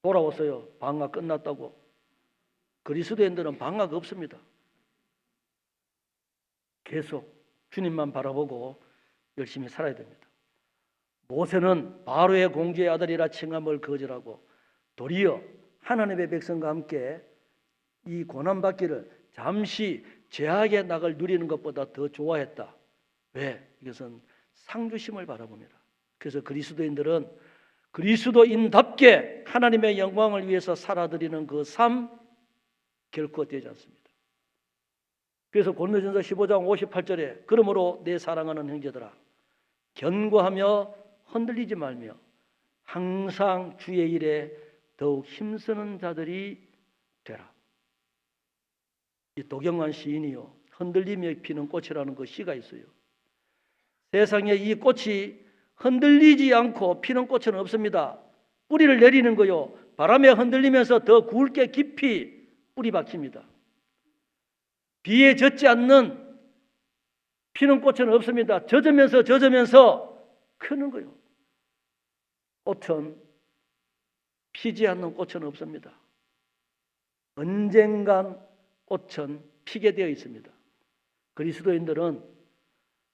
돌아왔어요. 방학 끝났다고. 그리스도인들은 방학 없습니다. 계속 주님만 바라보고 열심히 살아야 됩니다. 모세는 바로의 공주의 아들이라 칭함을 거절하고 도리어 하나님의 백성과 함께 이 고난받기를 잠시 죄악의 낙을 누리는 것보다 더 좋아했다. 왜? 이것은 상주심을 바라봅니다. 그래서 그리스도인들은 그리스도인답게 하나님의 영광을 위해서 살아드리는 그 삶 결코 되지 않습니다. 그래서 고린도전서 15장 58절에 그러므로 내 사랑하는 형제들아 견고하며 흔들리지 말며 항상 주의 일에 더욱 힘쓰는 자들이 되라. 이 도경환 시인이요 흔들리며 피는 꽃이라는 그 시가 있어요. 세상에 이 꽃이 흔들리지 않고 피는 꽃은 없습니다. 뿌리를 내리는 거요. 바람에 흔들리면서 더 굵게 깊이 뿌리 박힙니다. 비에 젖지 않는 피는 꽃은 없습니다. 젖으면서 크는 거요. 꽃은 피지 않는 꽃은 없습니다. 언젠간 꽃은 피게 되어 있습니다. 그리스도인들은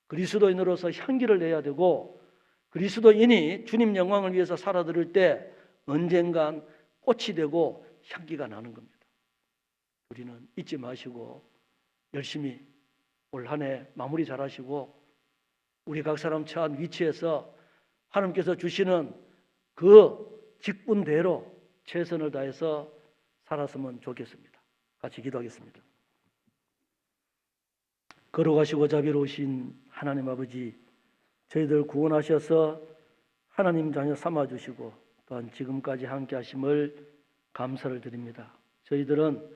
그리스도인으로서 향기를 내야 되고 그리스도인이 주님 영광을 위해서 살아들을 때 언젠간 꽃이 되고 향기가 나는 겁니다. 우리는 잊지 마시고 열심히 올 한 해 마무리 잘하시고 우리 각 사람 처한 위치에서 하나님께서 주시는 그 직분대로 최선을 다해서 살았으면 좋겠습니다. 같이 기도하겠습니다. 거룩하시고 자비로우신 하나님 아버지, 저희들 구원하셔서 하나님 자녀 삼아주시고 또한 지금까지 함께 하심을 감사를 드립니다. 저희들은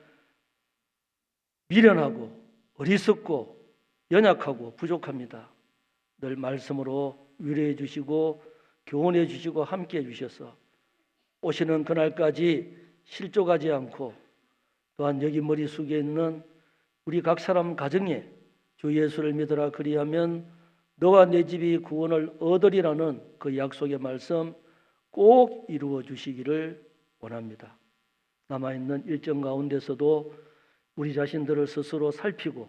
미련하고 어리석고 연약하고 부족합니다. 늘 말씀으로 위로해 주시고 교훈해 주시고 함께 해 주셔서 오시는 그날까지 실족하지 않고 또한 여기 머리 숙여 있는 우리 각 사람 가정에 주 예수를 믿으라 그리하면 너와 내 집이 구원을 얻으리라는 그 약속의 말씀 꼭 이루어 주시기를 원합니다. 남아있는 일정 가운데서도 우리 자신들을 스스로 살피고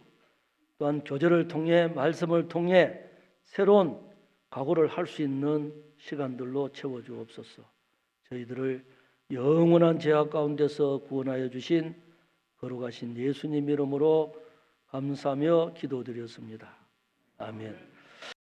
또한 교제를 통해 말씀을 통해 새로운 각오를 할 수 있는 시간들로 채워주옵소서. 저희들을 영원한 죄악 가운데서 구원하여 주신 거룩하신 예수님 이름으로 감사하며 기도드렸습니다. 아멘.